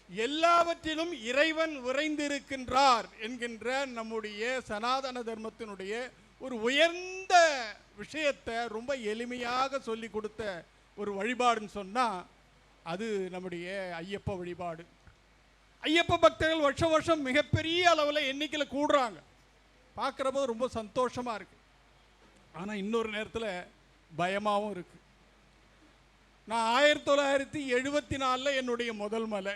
எல்லாவற்றிலும் இறைவன் உறைந்திருக்கின்றார் என்கின்ற நம்முடைய சனாதன தர்மத்தினுடைய ஒரு உயர்ந்த விஷயத்தை ரொம்ப எளிமையாக சொல்லி கொடுத்த ஒரு வழிபாடுன்னு சொன்னால் அது நம்முடைய ஐயப்ப வழிபாடு. ஐயப்ப பக்தர்கள் வருஷம் வருஷம் மிகப்பெரிய அளவில் எண்ணிக்கையில் கூடுறாங்க. பார்க்குறப்போ ரொம்ப சந்தோஷமாக இருக்குது. ஆனால் இன்னொரு நேரத்தில் பயமாகவும் இருக்குது. நான் 1974 என்னுடைய முதல் மலை,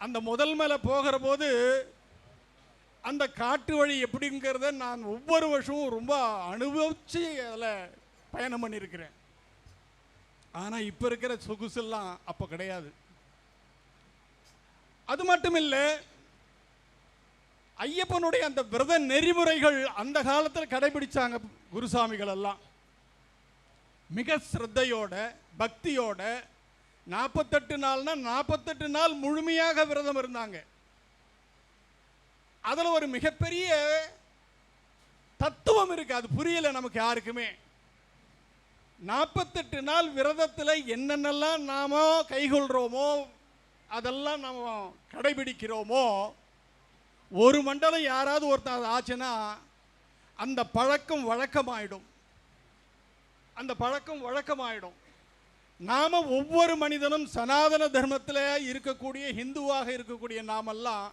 அந்த முதல் மலை போகிற போது அந்த காட்டு வழி எப்படிங்கிறத நான் ஒவ்வொரு வருஷமும் ரொம்ப அனுபவித்து அதில் பயணம் பண்ணியிருக்கிறேன். ஆனால் இப்போ இருக்கிற சொகுசெல்லாம் அப்போ கிடையாது. அது மட்டும் இல்லை, ஐயப்பனுடைய அந்த விரத நெறிமுறைகள் அந்த காலத்தில் கடைபிடிச்சாங்க குருசாமிகள் எல்லாம். மிக ஸ்ரத்தையோட பக்தியோட 48 நாள்னா 48 நாள் முழுமையாக விரதம் இருந்தாங்க. அதில் ஒரு மிகப்பெரிய தத்துவம் இருக்கு, அது புரியல நமக்கு யாருக்குமே. 48 நாள் விரதத்தில் என்னென்னலாம் நாம கைகொள்றோமோ அதெல்லாம் நாம் கடைபிடிக்கிறோமோ, ஒரு மண்டலம் யாராவது ஒருத்தர் ஆச்சுன்னா அந்த பழக்கம் வழக்கமாயிடும். அந்த பழக்கம் வழக்கமாயிடும். நாம் ஒவ்வொரு மனிதனும் சனாதன தர்மத்தில் இருக்கக்கூடிய ஹிந்துவாக இருக்கக்கூடிய நாமெல்லாம்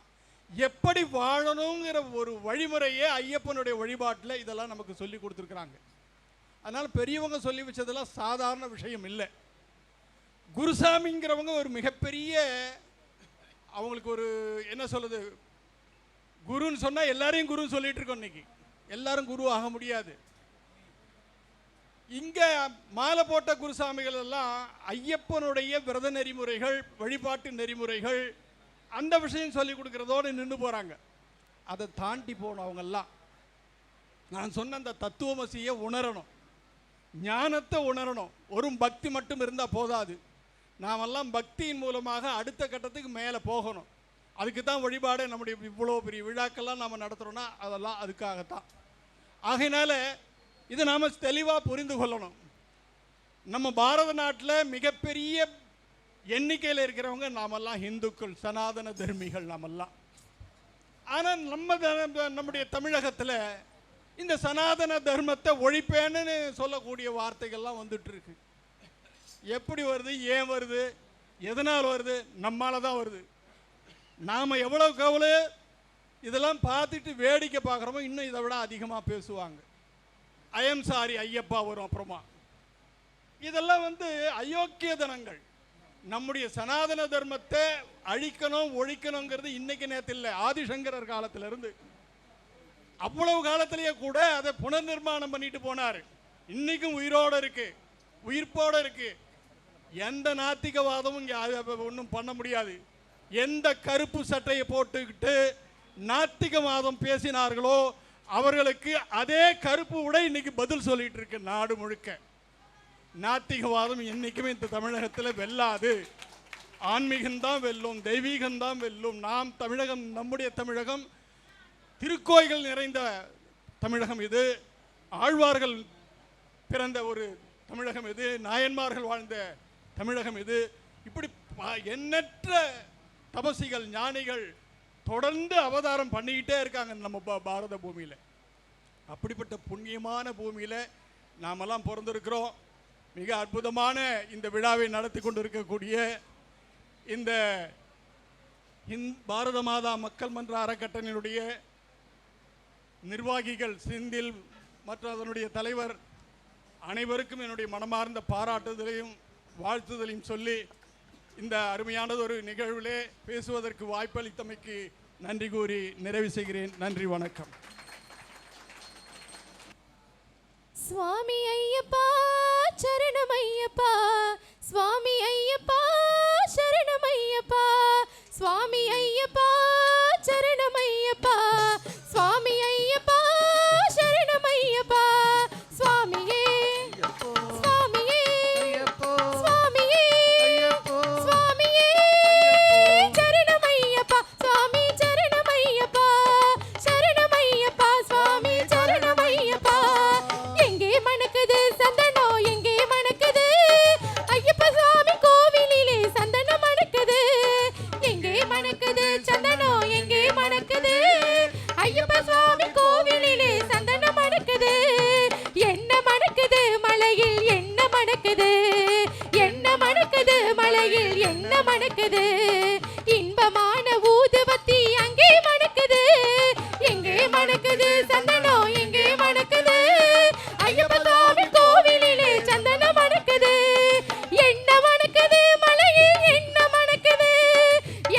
எப்படி வாழணுங்கிற ஒரு வழிமுறையே ஐயப்பனுடைய வழிபாட்டில் இதெல்லாம் நமக்கு சொல்லி கொடுத்துருக்குறாங்க. அதனால் பெரியவங்க சொல்லி வச்சதெல்லாம் சாதாரண விஷயம் இல்லை. குருசாமிங்கிறவங்க ஒரு மிகப்பெரிய, அவங்களுக்கு ஒரு என்ன சொல்லுது, குருன்னு சொன்னால் எல்லாரையும் குருன்னு சொல்லிட்டு இருக்கோம். இன்னைக்கு எல்லாரும் குரு ஆக முடியாது. இங்கே மாலை போட்ட குருசாமிகள் எல்லாம் ஐயப்பனுடைய விரத நெறிமுறைகள், வழிபாட்டு நெறிமுறைகள், அந்த விஷயம் சொல்லி கொடுக்கறதோடு நின்று போகிறாங்க. அதை தாண்டி போனவங்கெல்லாம் நான் சொன்ன அந்த தத்துவமசியை உணரணும், ஞானத்தை உணரணும். ஒரு பக்தி மட்டும் இருந்தால் போதாது. நாமெல்லாம் பக்தியின் மூலமாக அடுத்த கட்டத்துக்கு மேலே போகணும். அதுக்கு தான் வழிபாடு. நம்முடைய இவ்வளோ பெரிய விழாக்கள்லாம் நாம் நடத்துகிறோன்னா அதெல்லாம் அதுக்காகத்தான். ஆகையினால இதை நாம் தெளிவாக புரிந்து கொள்ளணும். நம்ம பாரத நாட்டில் மிகப்பெரிய எண்ணிக்கையில் இருக்கிறவங்க நாமெல்லாம் இந்துக்கள், சனாதன தர்மிகள் நாமெல்லாம். ஆனால் நம்முடைய தமிழகத்தில் இந்த சனாதன தர்மத்தை ஒழிப்பேன்னு சொல்லக்கூடிய வார்த்தைகள்லாம் வந்துட்டு இருக்கு. எப்படி வருது, ஏன் வருது, எதனால் வருது? நம்மால தான் வருது. நாம் எவ்வளோக்கு எவ்வளோ இதெல்லாம் பார்த்துட்டு வேடிக்கை பார்க்குறோமோ இன்னும் இதை விட அதிகமாக பேசுவாங்க. ஐஎம் சாரி ஐயப்பா வரும். அப்புறமா இதெல்லாம் அயோக்கியதனங்கள். நம்முடைய சனாதன தர்மத்தை அழிக்கணும் ஒழிக்கணுங்கிறது இன்னைக்கு நேற்று இல்லை, ஆதிசங்கரர் காலத்திலிருந்து. அவ்வளவு காலத்திலேயே கூட அதை புனர் நிர்மாணம் பண்ணிட்டு போனார். இன்னைக்கும் உயிரோடு இருக்கு, உயிர்ப்போடு இருக்கு. எந்த நாத்திகவாதமும் இங்கே ஒன்றும் பண்ண முடியாது. எந்த கருப்பு சட்டையை போட்டுக்கிட்டு நாத்திகவாதம் பேசினார்களோ அவர்களுக்கு அதே கருப்பு உடை இன்னைக்கு பதில் சொல்லிட்டு இருக்கு நாடு முழுக்க. நாத்திகவாதம் என்னைக்குமே இந்த தமிழகத்தில் வெல்லாது. ஆன்மீகம்தான் வெல்லும், தெய்வீகம்தான் வெல்லும். நாம் தமிழகம், நம்முடைய தமிழகம் திருக்கோயில்கள் நிறைந்த தமிழகம் இது. ஆழ்வார்கள் பிறந்த ஒரு தமிழகம் இது. நாயன்மார்கள் வாழ்ந்த தமிழகம் இது. இப்படி எண்ணற்ற தபசிகள், ஞானிகள் தொடர்ந்து அவதாரம் பண்ணிக்கிட்டே இருக்காங்க நம்ம பாரத பூமியில். அப்படிப்பட்ட புண்ணியமான பூமியில் நாமெல்லாம் பிறந்திருக்கிறோம். மிக அற்புதமான இந்த விழாவை நடத்தி கொண்டு இருக்கக்கூடிய இந்த பாரத மாதா மக்கள் மன்ற அறக்கட்டளையினுடைய நிர்வாகிகள், செந்தில் மற்றும் அதனுடைய தலைவர் அனைவருக்கும் என்னுடைய மனமார்ந்த பாராட்டுதலையும் வாழ்த்துதலையும் சொல்லி இந்த அருமையானது ஒரு நிகழ்விலே பேசுவதற்கு வாய்ப்பளித்தமைக்கு நன்றி கூறி நிறைவு செய்கிறேன். நன்றி, வணக்கம். சுவாமி ஐயப்பா சரணம் ஐயப்பா, சுவாமி ஐயப்பா சரணம் ஐயப்பா, சுவாமி ஐயப்பா சரணம் ஐயப்பா, சுவாமி ஐயப்பா சரணம் ஐயப்பா, சுவாமியே சுவாமியே சுவாமியே சுவாமியே சரணம் ஐயப்பா, சுவாமி சரணம் ஐயப்பா, சரணம் ஐயப்பா, சுவாமி சரணம் ஐயப்பா. எங்கே மணக்குது சந்தனம், எங்கே மணக்குது ஐயப்ப சுவாமி கோவிலிலே சந்தனம் மணக்குது. மலையில் என்ன மணக்குது இன்பமான ஊதுவத்தி அங்கே மணக்குது எங்கே மணக்குது சந்தனம் எங்கே மணக்குது ஐயப்ப சுவாமி கோவிலிலே சந்தனம் மணக்குது என்ன மணக்குது மலையில் என்ன மணக்குது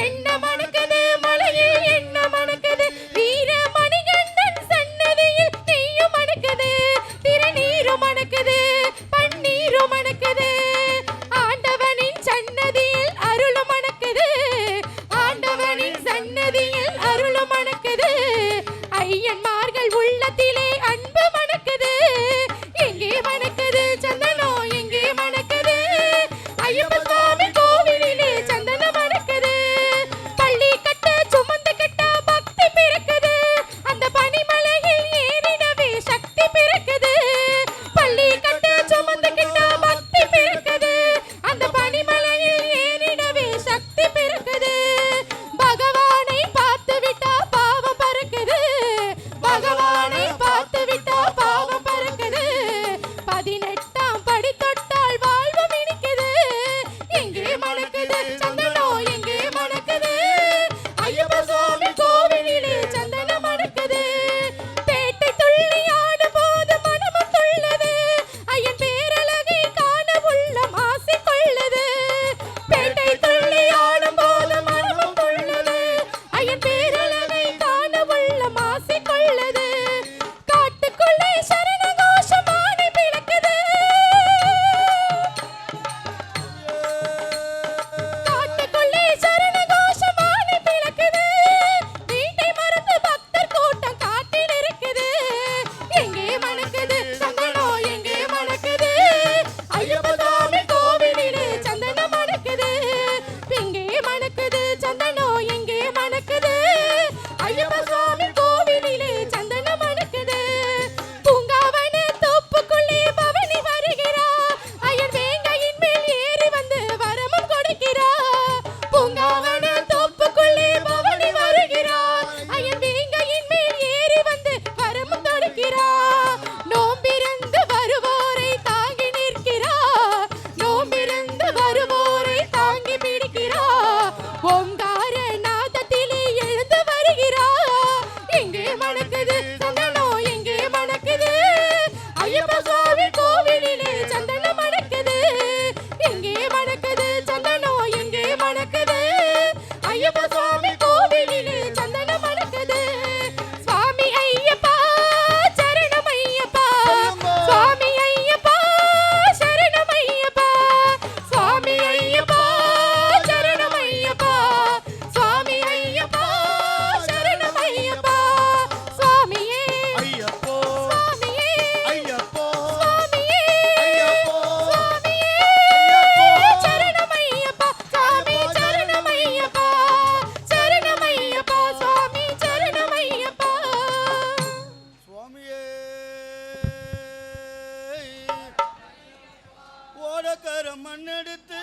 என்ன மணக்குது மலையில் என்ன மணக்குது வீர மணிகண்டன் சன்னதியில் நெய்யும் மணக்குது திருநீரும் மணக்குது பன்னீரும் மணக்குது ஆண்டவனின் சன்னதியில் அருளும் மணக்குது ஆண்டவனின் சன்னதியில் அருளும் மணக்குது ஐயன்மார்கள் உள்ளத்திலே அன்பு மணக்குது எங்கே மணக்குது சந்தனம் எங்கே மணக்குது ஐயப்ப சுவாமி கோவிலிலே சந்தனம் மணக்குது பள்ளி கட்ட சுமந்து கட்ட பக்தி பிறக்குது அந்த பனிமலையில் ஏறிடவே சக்தி பிறக்குது பள்ளி கட்ட சுமந்து கட்ட பக்தி பிறக்குது அந்த பனிமலையில் ஏறிடவே சக்தி பிறக்குது பகவானை பார்த்து விட்டா பாவம் பறக்குது பகவானை பார்த்து விட்டா பாவம் பறக்குது 18ஆம் படி தொட்டால் வாழ்வு மினிக்குது எங்கே மணக்குது சந்தனம் எங்கே மணக்குது ஐயப்ப சுவாமி கோவிலிலே சந்தனம் மணக்குது பேட்டை துள்ளி ஆடும் போது மனமும் துள்ளது ஐயன் பேரழகை காண உள்ளம் ஆசை கொள்ளுது பேட்டை துள்ளி ஆடும் போது மனமும் துள்ளது ஐயன் பேரழகை காண உள்ளம் ஆசை கொள்ளுது காட்டுக்குள்ளே சரண கோஷம் ஆடி பிளக்குது காட்டுக்குள்ளே சரண கோஷம் ஆடி பிளக்குது வீட்டை மறந்து பக்தர் கூட்டம் காட்டில் இருக்குது எங்கே மணக்குது சந்தனம் எங்கே மணக்குது ஐயப்ப சுவாமி கோவிலிலே சந்தனம் மணக்குது எங்கே மணக்குது சந்தனம் எங்கே மணக்குது ஐயப்ப சுவாமி கோவிலிலே சந்தனம் மணக்குது பூங்காவன தோப்புக்குள்ளே பவனி வருகிறா ஐயன் வேங்கையின் மேல் ஏறி வந்து வரமும் கொடுக்கிறா பூங்காவன தோப்புக்குள்ளே பவனி வருகிறா ஐயன் வேங்கையின் மேல் ஏறி வந்து வரமும் கொடுக்கிறா நோம்பிருந்து வருவோரை தாங்கி நிற்கிறா நோம்பிருந்து வருவோரை தாங்கி பிடிக்கிறா ஓங்கார நாதத்திலே எழுந்து வருகிறா எங்கே மணக்குது சந்தனம் எங்கே மணக்குது ஐயப்ப சுவாமி கோவிலிலே சந்தனம் மணக்குது எங்கே மணக்குது சந்தனம் எங்கே மணக்குது ஐயப்ப சுவாமி கோவிலிலே சந்தனம் மணக்குது சுவாமி ஐயப்பா சரணம் ஐயப்பா சுவாமி ஐயப்பா சரணம் ஐயப்பா சுவாமி ஐயப்பா சரணம் ஐயப்பா சுவாமி ஐயப்பா சரணம் ஐயப்பா சுவாமியே ஐயப்போ சுவாமியே ஐயப்போ சுவாமியே ஐயப்போ சுவாமியே சரணம் ஐயப்பா சுவாமி சரணம் ஐயப்பா சரணம் ஐயப்பா சுவாமி சரணம் ஐயப்பா சுவாமியே ஓடக்கர மண்ணெடுத்து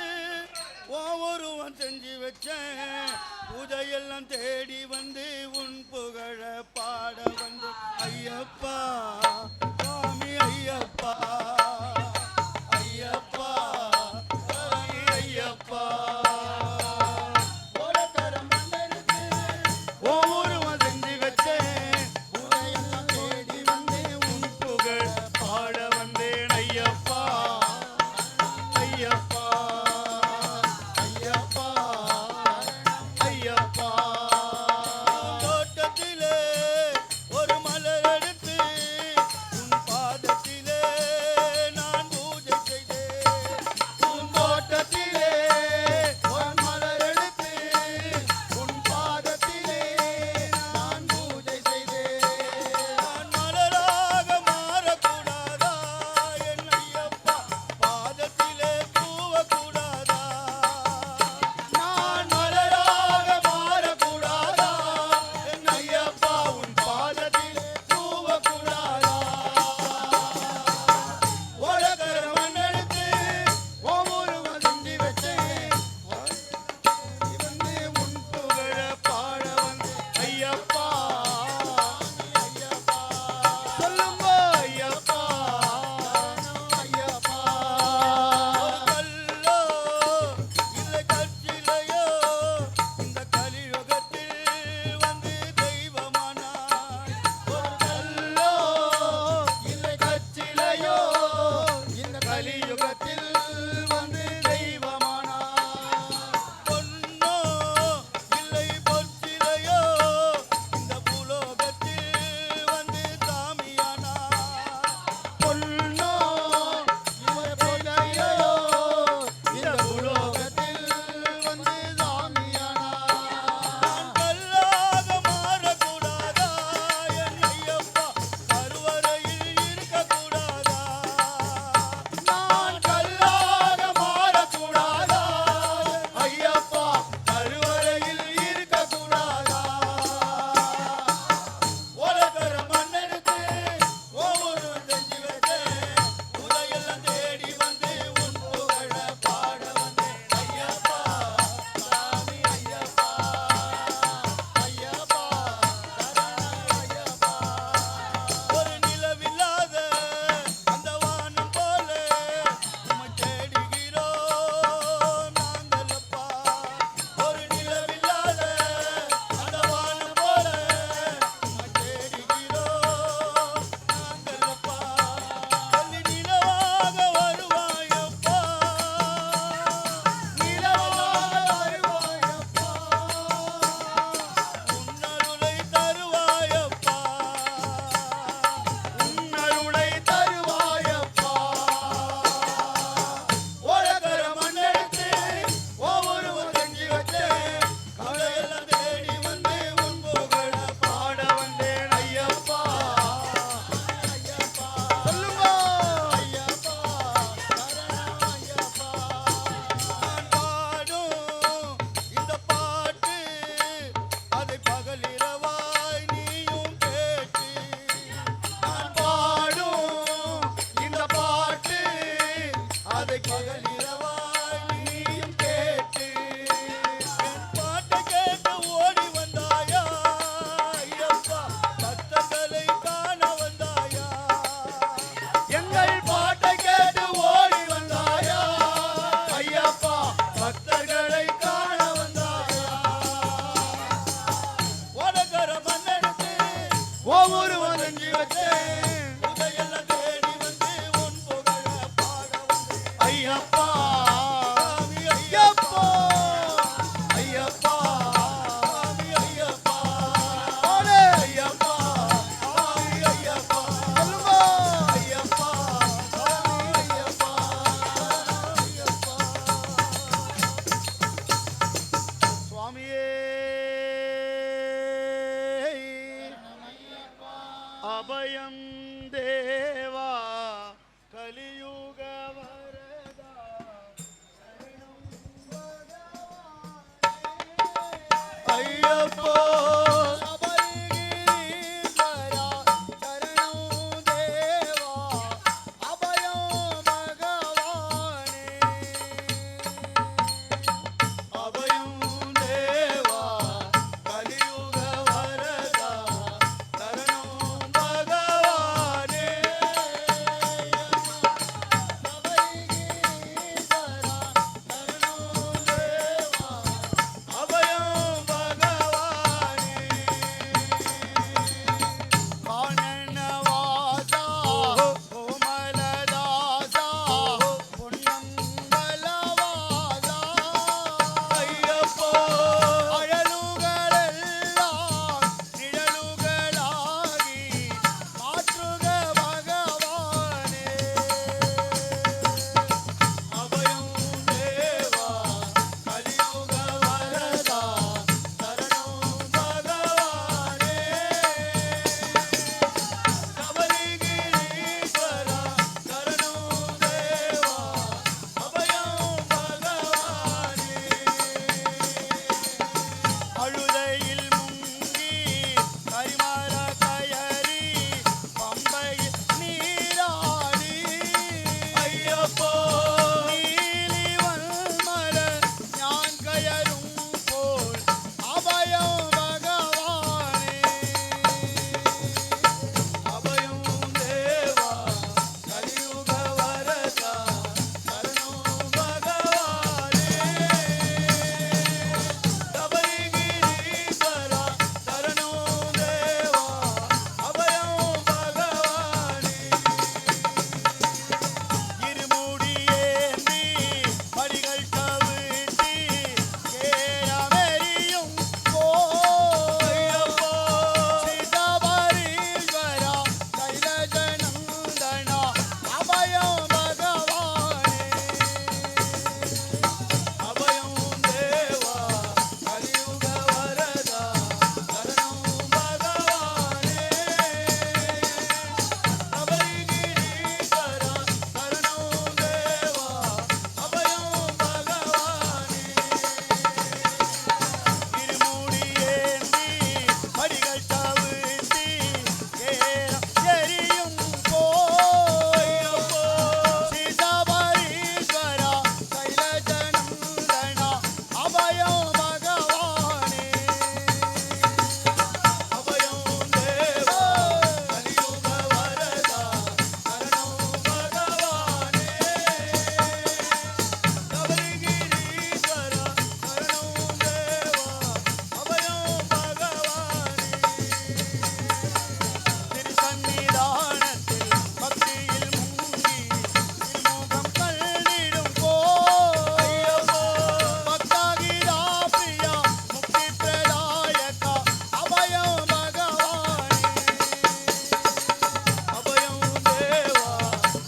ஒவ்வொருவன் செஞ்சு வச்சேன் பூஜையெல்லாம் தேடி வந்து உன் புகழ பாட வந்து ஐயப்பா சுவாமி ஐயப்பா ஐயப்பா சுவாமி ஐயப்பா ஓடக்கர மண்ணெடுத்து ஒவ்வொருவன் செஞ்சு வச்சேன் பூஜையெல்லாம் தேடி வந்து உன் புகழ பாட வந்தேன் ஐயப்பா ஐயப்பா ஐயப்பா ஐயப்பா தோட்டத்திலே ஒரு மலர் எடுத்து உன் பாதத்திலே நான் பூஜை செய்தேன் உன் தோட்டத்திலே அபயம் தேவா கலியுக வரதா சரணம் பகவானே. ஐயப்போ சபரிகிரீஸ்வரா சரணம் தேவா அபயம் பகவானே. அபயம் தேவா கலியுக வரதா சரணம் பகவானே. சபரிகிரீஸ்வரா சரணம் தேவா அபயம் பகவானே. காணனவாசா கோமலதாசா பொன்னம்பலவாசா. ஐயப்போ அழலுகளெல்லாம் நிழலுகளாகி மாற்றுக பகவானே. அபயம் தேவா கலியுக வரதா சரணம் பகவானே. சபரிகிரீஸ்வரா சரணம் தேவா அபயம் பகவானே. அழுதையில் முங்கி கரிமர கயறி பம்பையில் நீராடி. ஐயப்போ நீலி வன்மல ஞான் கயரும் போல் அபயம் பகவானே. அபயம் தேவா கலியுக வரதா சரணம் பகவானே. சபரிகிரீஸ்வரா சரணம் தேவா அபயம் பகவானே. இருமுடியேந்தி படிகள் கவிழ்த்தி கேரமெரியும் போயப்போ சிதபரீஸ்வரா கைலஜநந்தனா அபயம் பகவானே. அபயம் தேவா கலியுக வரதா சரணம் பகவானே. சபரிகிரீஸ்வரா சரணம் தேவா அபயம் பகவானே. இருமுடியேந்தி படிகள் தவிர்த்தி கேரம் எரியும் போயப்போ சிதபரீஸ்வரா கைலஜநந்தனா அபயம் பகவானே. அபயம் தேவா கலியுக வரதா சரணம் பகவானே. சபரிகிரீஸ்வரா சரணம் தேவா அபயம் பகவானே. திருசன்னிதானத்தில் பக்தியில் முங்கி திருமுகம் கள்ளிடும் போயப்போ பக்தாகிரா பிரியா முக்தி பிரதாயகா அபயம் பகவானே. அபயம் தேவா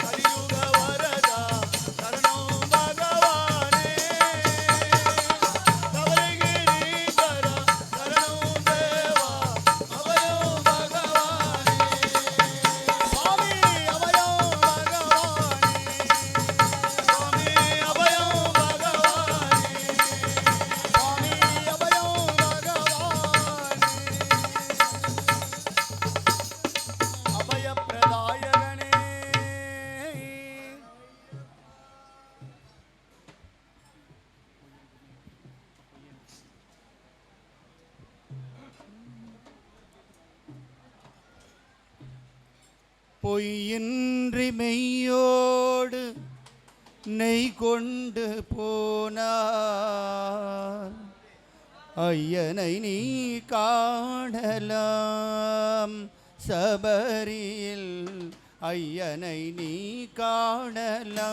கலியுக வரதா சரணம் பகவானே. சபரிகிரீஸ்வரா சரணம் தேவா அபயம் பகவானே. சுவாமி அபயம் பகவானே. சுவாமி அபயம் பகவானே. சுவாமி அபயம் பகவானே. அபயப்பிரதாயகனே. பொய்யின்றி மெய்யோடு நெய் கொண்டு போனார் ஐயனை நீ காணலாம் சபரியில் ஐயனை நீ காணலாம்.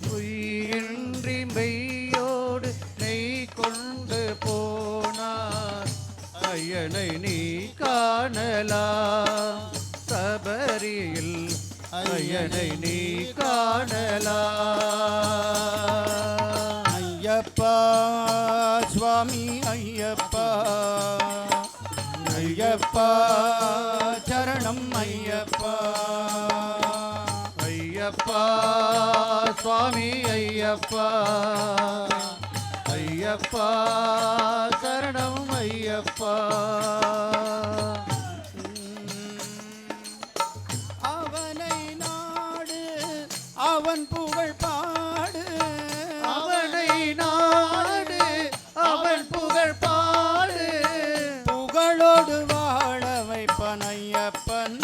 பொய்யின்றி மெய்யோடு நெய் கொண்டு போனார் ஐயனை நீ காணலாம் சபரியில் ஐயனை நீ காணலாம். ஐயப்பா சுவாமி ஐயப்பா ஐயப்பா சரணம் ஐயப்பா ஐயப்பா சுவாமி ஐயப்பா ஐயப்பா சரணம் ஐயப்பா அவனை நாடு அவன் புகழ் பாடு அவனை நாடு அவன் புகழ் பாடு புகழோடு வாழ வைப்பன் ஐயப்பன்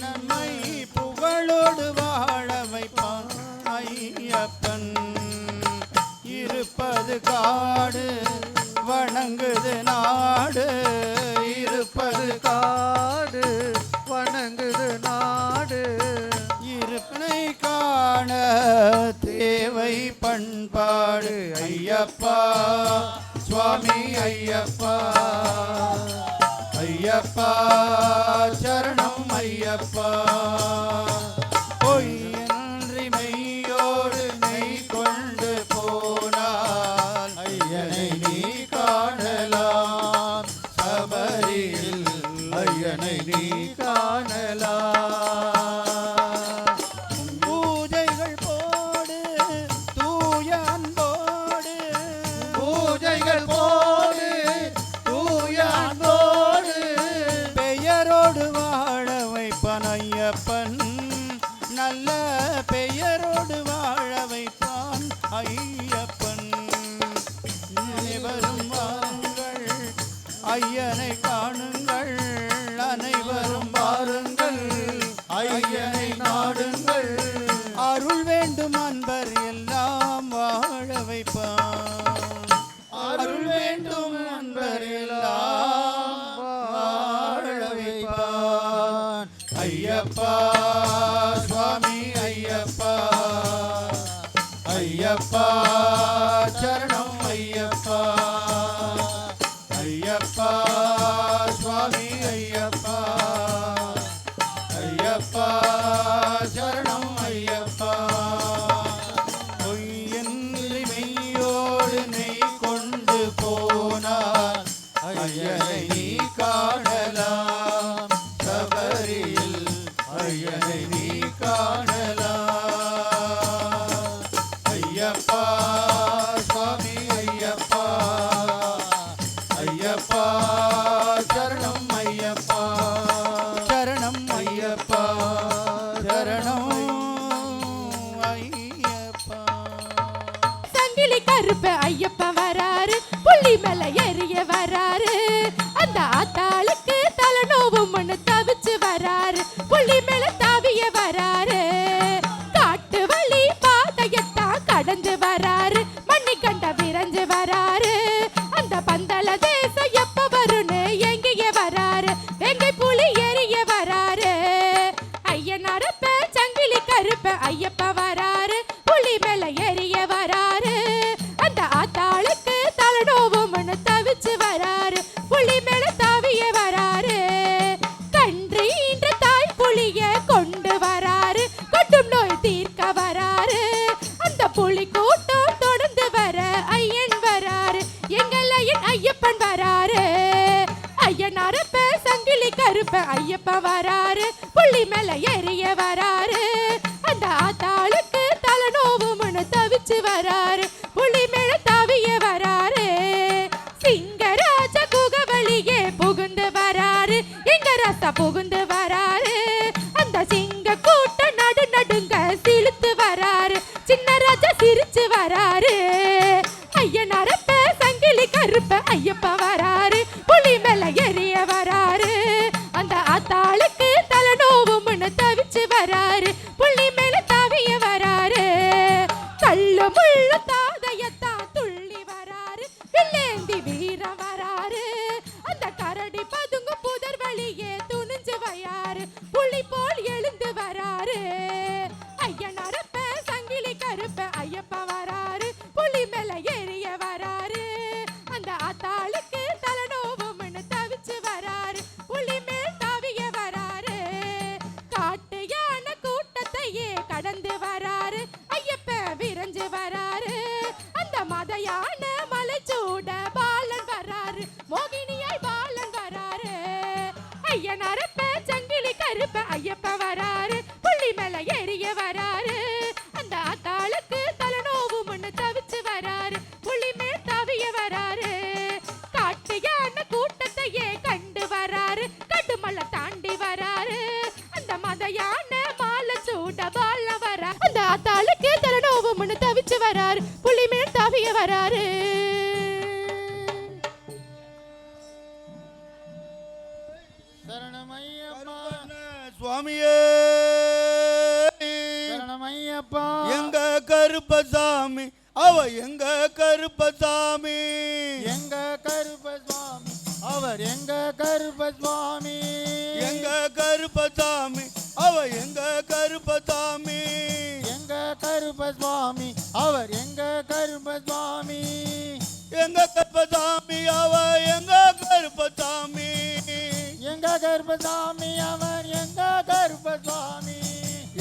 நம்மை புகழோடு வாழ வைப்பான் ஐயப்பன் இருப்பது காடு வணங்குது நாடு இருப்பது காடு வணங்குது நாடு இருப்பினை காண தேவை பண்பாடு ஐயப்பா சுவாமி ஐயப்பா ஐயப்பா சரணம் ஐயப்பா பொய்யின்றி மெய்யோடு நெய் கொண்டு போனால் ஐயனை நீ காணலாம் சபரியில் ஐயனை நீ காணலாம் பூஜைகள் போடு தூய அன்போடு பூஜைகள் போடு தூய அன்போடு பெயரோடு வாழ வைப்பான் ஐயப்பன் நல்ல பெயரோடு வாழ வைப்பான் ஐயப்பன் அனைவரும் வாருங்கள் ஐயனை காணுங்கள் அனைவரும் வாருங்கள் ஐயனை நாடுங்கள் அருள் வேண்டும் அன்பர் எல்லாம் வாழ வைப்பான் அருள் வேண்டும் அன்பர் எல்லாம் வாழ வைப்பான் ஐயப்பா சுவாமி ஐயப்பா ஐயப்பா சரணம் ஐயப்பா ஐயப்பா சுவாமி ஐயப்பா ஐயப்பா சரணம் ஐயப்பா பொய்யின்றி மெய்யோடு நெய் கொண்டு போனார் ஐயனை நீ காணலாம் சபரியில் ஐயனை நீ காணலாம் ஐயப்பா சுவாமி ஐயப்பா ஐயப்பா சரணம் ஐயப்பா சரணம் ஐயப்பா சரணம் ஐயப்பா சங்கிலி கருப்பு ஐயப்ப வராரு புள்ளி மேல எரிய வராரு அந்த ஆத்தாளுக்கு தலநோவும் ஒண்ணு தவிச்சு வராரு புள்ளி மேல தாவிய வராரு காட்டு வழி பாதையத்தான் கடந்து வராரு மண்ணி கண்ட விரைஞ்சு வராரு அந்த பந்தல தேசம் எப்ப வரும்னு எங்கேயே வராரு வெங்கை புலி எரிய வராரு ஐயனாரப்ப சங்கிலி கருப்ப ஐயப்ப வராரு புலி மேல எரிய வராரு அந்த ஆத்தாளுக்கு தலநோவும் ஒண்ணு தவிச்சு வராரு புலி மேல தாவிய வராரு கன்று ஈன்ற தாய் புலிய கொண்டு வராரு கொட்டும் நோய் தீர்க்க வராரு அந்த புலி கூட்டம் தொடர்ந்து வர ஐயன் வராரு எங்கள் ஐயன் ஐயப்பன் வராரு ஐயனாரப்ப சங்கிலி கருப்ப ஐயப்ப வராரு புள்ளி மேல எரிய வராரு அந்த ஆத்தாளுக்கு தலநோவும் ஒண்ணு தவிச்சு வராரு புள்ளி மேல தாவிய வராரு சிங்கராஜ குகவழியே புகுந்து வராரு எங்க ரச புகுந்து வராரு அந்த சிங்க கூட்டம் நடு நடுங்க சிலுத்து வராரு சின்ன ராஜா சிரிச்சு வராரு ஐயனாரப்ப சங்கிலி கருப்ப ஐயப்ப வராரு புலி மேல எரிய வராரு அந்த ஆத்தாளுக்கு தலநோவும் ஒண்ணு தவிச்சு வராரு புள்ளி மேல தாவிய வராரு கல்லு முள்ளு தாதையத்தான் துள்ளி வராரு வில்லேந்தி வீரம் வராரு அந்த கரடி பதுங்கு புதர் வழியே துணிஞ்சு வயாரு புலி போல் எழுந்து வராரு ஐயனாரப்ப சங்கிலி கருப்ப ஐயப்ப வராரு புலி மேல எரிய வராரு அந்த ஆத்தாளுக்கு தலநோவும் தவிச்சு வராரு, புள்ளி மேல் தாவிய வராரு. சரணமையப்பா சுவாமியே சரணமையப்பா எங்க கருப்பசாமி அவ எங்க கருப்பசாமி எங்க கருப்பசாமி அவர் எங்க கருப்பசாமி எங்க கருப்பசாமி அவ எங்க கருப்பசாமி எங்க கருப்பசாமி அவர் எங்க கருப்பசாமி எங்க கருப்பசாமி அவ எங்க கருப்பசாமி எங்க கருப்பசாமி அவர் எங்க கருப்பசாமி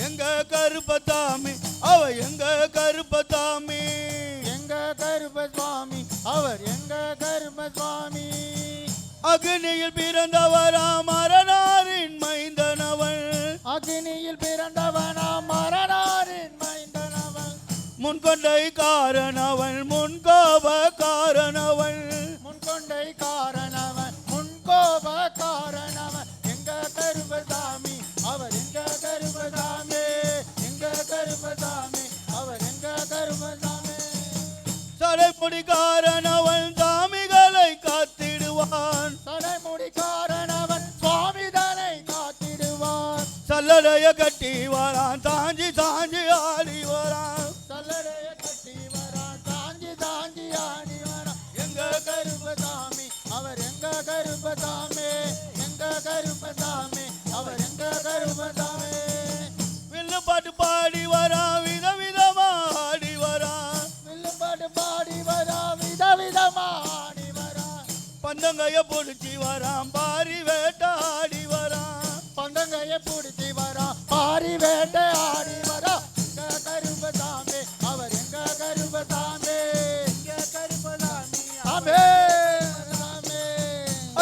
எங்க கருப்பசாமி அவ எங்க கருப்பசாமி எங்க கருப்பசாமி அவர் எங்க கருப்பசாமி அக்னியில் பிறந்தவரா மரணாரின் மைந்தனவன் அக்னியில் பிறந்தவனா மரணாரின் மைந்தனவன் முன்கொண்டை காரணவன் முன்கோப காரணவன் முன்கொண்டை காரணவன் முன்கோப காரணவன் எங்க கருப்பசாமி அவர் எங்க கருப்பசாமி எங்க கருப்பசாமி அவர் எங்க கருப்பசாமி சடைமுடி காரணவன் சாமிகளை காத்திடுவான் தலைமுடி காரணவன் சுவாமிதனை காத்திடுவான் சல்லடைய கட்டி வரான் தாஞ்சி தாஞ்சி ஆடி வரான் சல்லடைய கட்டி வரான் தாங்கி தாங்கி ஆடி வரான் எங்க கருப்பசாமி அவர் எங்க கருப்பசாமி எங்க கருப்பசாமி அவர் எங்க கருப்பசாமி வில்லு பாட்டு பாடி வரான் விதவிதமா ஆடி வரான் வில்லுப்பாட்டு பாடி வரான் விதவிதமா ஆடி வரான் பந்தங்கைய புடிச்சி வரான் பாரி வேட்டாடி வரான் பந்தங்கைய பிடிச்சி வரான் பாரி வேட்டை ஆடி வரான் எங்க கருப்பசாமி அவர் எங்க கருப்பசாமி எங்க கருப்பசாமி ஆமே சாமி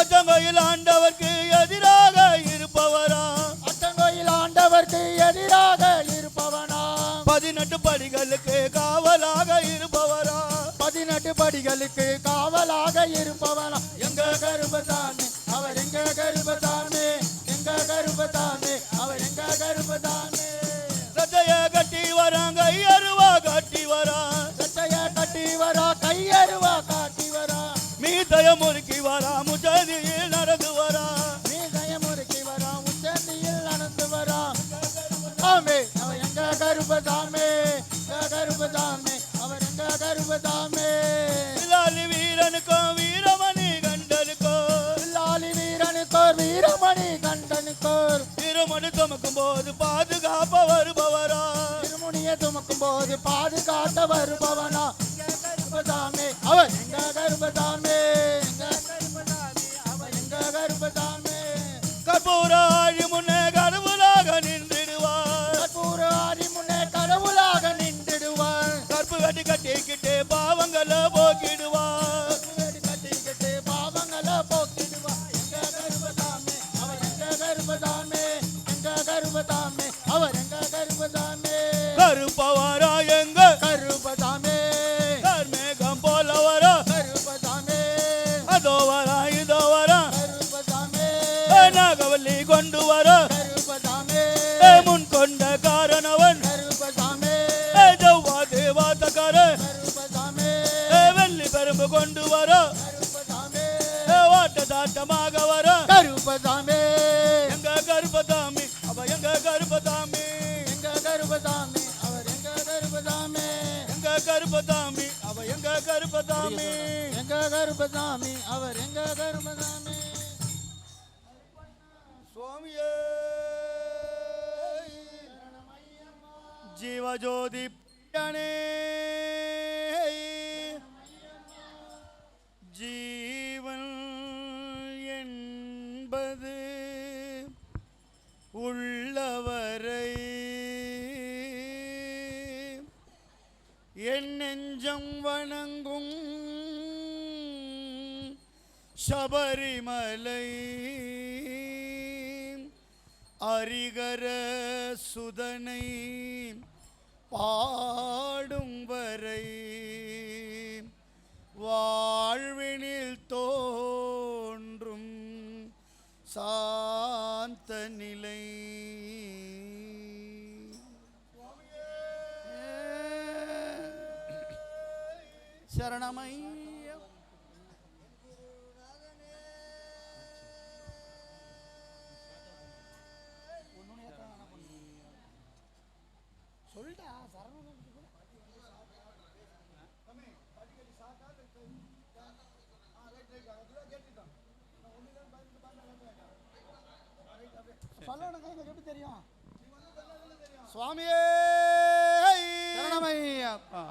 அச்சங்கையில் ஆண்டவர்க்கு எதிராக இருப்பவரா அத்தங்கோயில் ஆண்டவர்க்கு எதிராக இருப்பவனா 18 படிகளுக்கு காவலாக இருப்பவரா 18 படிகளுக்கு காவலாக இருப்பவனா எங்க கருப்பசாமி அவர் எங்க கருப்பசாமி எங்க கருப்பசாமி அவர் எங்க கருப்பசாமி ரத்தைய கட்டி வரான் கையருவா கட்டி வரான் சட்டைய கட்டி வரா கையருவா காட்டி வரா மீதைய முறுக்கி வரா முச்சதியில் நடந்து வரா மீசைய முறுக்கி வரா உச்சந்தியில் நடந்து வரா ஆமே அவர் எங்க கருப்பசாமி எங்க கருப்பசாமி அவர் எங்க கருப்பசாமி வில்லாளி வீரனுக்கும் வீரமணி கண்டனுக்கும் லாலி வீரனுக்கோர் வீரமணி கண்டனுக்கோர் திருமணி சுமக்கும் போது பாதுகாப்ப வருபவரா திருமுனியை சுமக்கும் போது பாதுகாத்த வருபவனா எங்க கருப்பசாமி அவர் எங்க கருப்பசாமி எங்க கருப்பசாமி அவர் எங்க கருப்பசாமி கற்பூர ஆழி முன்னே கடவுளாக நின்றிடுவார் கற்பூர ஆதி முன்னே கடவுளாக நின்றுடுவார் கற்பு கட்டி கட்டிக்கிட்டு பாவங்களை போக்கிடுவார் கட்டிக்கிட்டு பாவங்களை போக்கிடுவார் எங்க கருப்பசாமி அவர் எங்க கருப்பசாமி எங்க கருப்பசாமி அவர் எங்க கருப்பசாமி கருப்பவரா எங்க கருப்பசாமி கர்மேகம் போல வரா கருப்பசாமி அதோ வரா இதோ வரா கருப்பசாமி நாகவல்லி கொண்டு வரா கருப்பசாமி முன் கொண்ட காரணவன் கருப்பசாமி ஜவ்வா தேவாத்தக்கார கருப்பசாமி வெள்ளி பெரும்பு கொண்டு வரா கருப்பசாமி வாட்ட தாட்டமாக வரா கருப்பசாமி எங்க கருப்பசாமி அவ எங்க கருப்பசாமி எங்க கருப்பசாமி அவர் எங்க கருப்பசாமி எங்க கருப்பசாமி அவ எங்க கருப்பசாமி எங்க கருப்பசாமி அவர் எங்க கருப்பசாமி சுவாமியே ஜீவஜோதி பிரியனே ஜீவன் என்பது உள்ளவரை என் நெஞ்சம் வணங்கும் சபரிமலை அரிகர சுதனை பாடும் வரை வாழ்வினில் தோன்றும் சாந்த நிலை சரணமையா. சொல்லிட்டா சொல்லணுங்க, எனக்கு எப்படி தெரியும்? சுவாமியே சரணமையப்பா.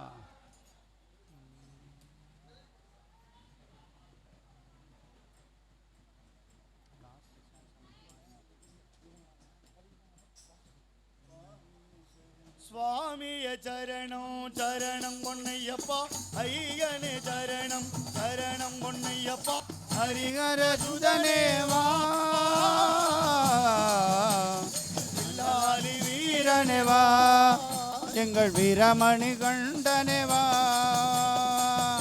சுவாமிய சரணம் சரணம் பொன்னையப்பா, ஐயனே சரணம் சரணம் பொன்னையப்பா, ஹரிஹர சுதனேவா லாலி வீரனேவா எங்கள் வீரமணி கண்டனேவா.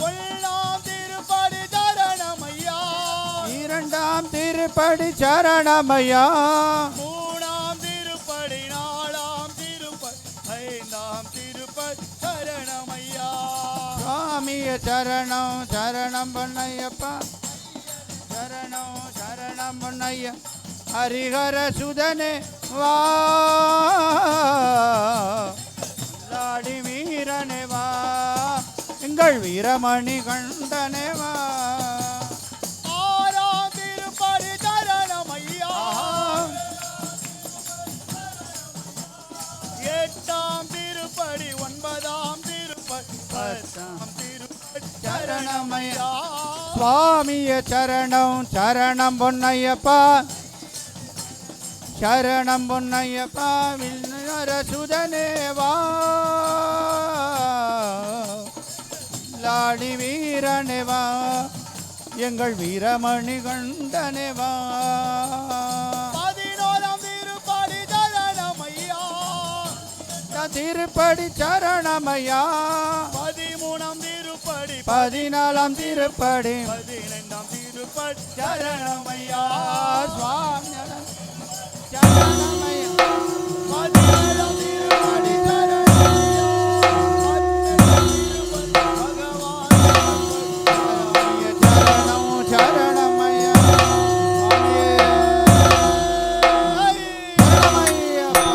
கொள்ளாம் திருப்படி சரணம் ஐயா, இரண்டாம் திருப்படி சரணமையா. மூணாம் திருப்படி, நாலாம் திருப்படி, ஐந்தாம் திருப்படி சரணம் ஐயா. சுவாமிய சரணம் சரணம் பொன்னையப்பா, சரணம் சரணம் பொன்னையா. ஹரிஹர சுதனே வா லாடி வீரனே வா எங்கள் வீரமணி கண்டனே வா. ஆறாம் திருப்படி சரணம் ஐயா, எட்டாம் திருப்படி, ஒன்பதாம் திருப்படி, பத்தாம் திருப்படி சரணம் ஐயா. சுவாமிய சரணம் சரணம் பொன்னையப்பா, சரணம் பொன்னையப்பா விண்ணர சுதனேவா லாடி வீரனேவா எங்கள் வீரமணி கண்டனேவா. 11ஆம் திருப்படி சரணம் ஐயா, திருப்படி சரணமையா. 13ஆம் திருப்படி, 14ஆம் திருப்படி 15ஆம் திருப்படி சரணம் ஐயா. சுவாமி சரணமையா. 17ஆம் திருப்படி சரணம் ஐயா, 18ஆம் திருப்படி பகவான் சரணம் சரணமையா. சரணமையப்பா.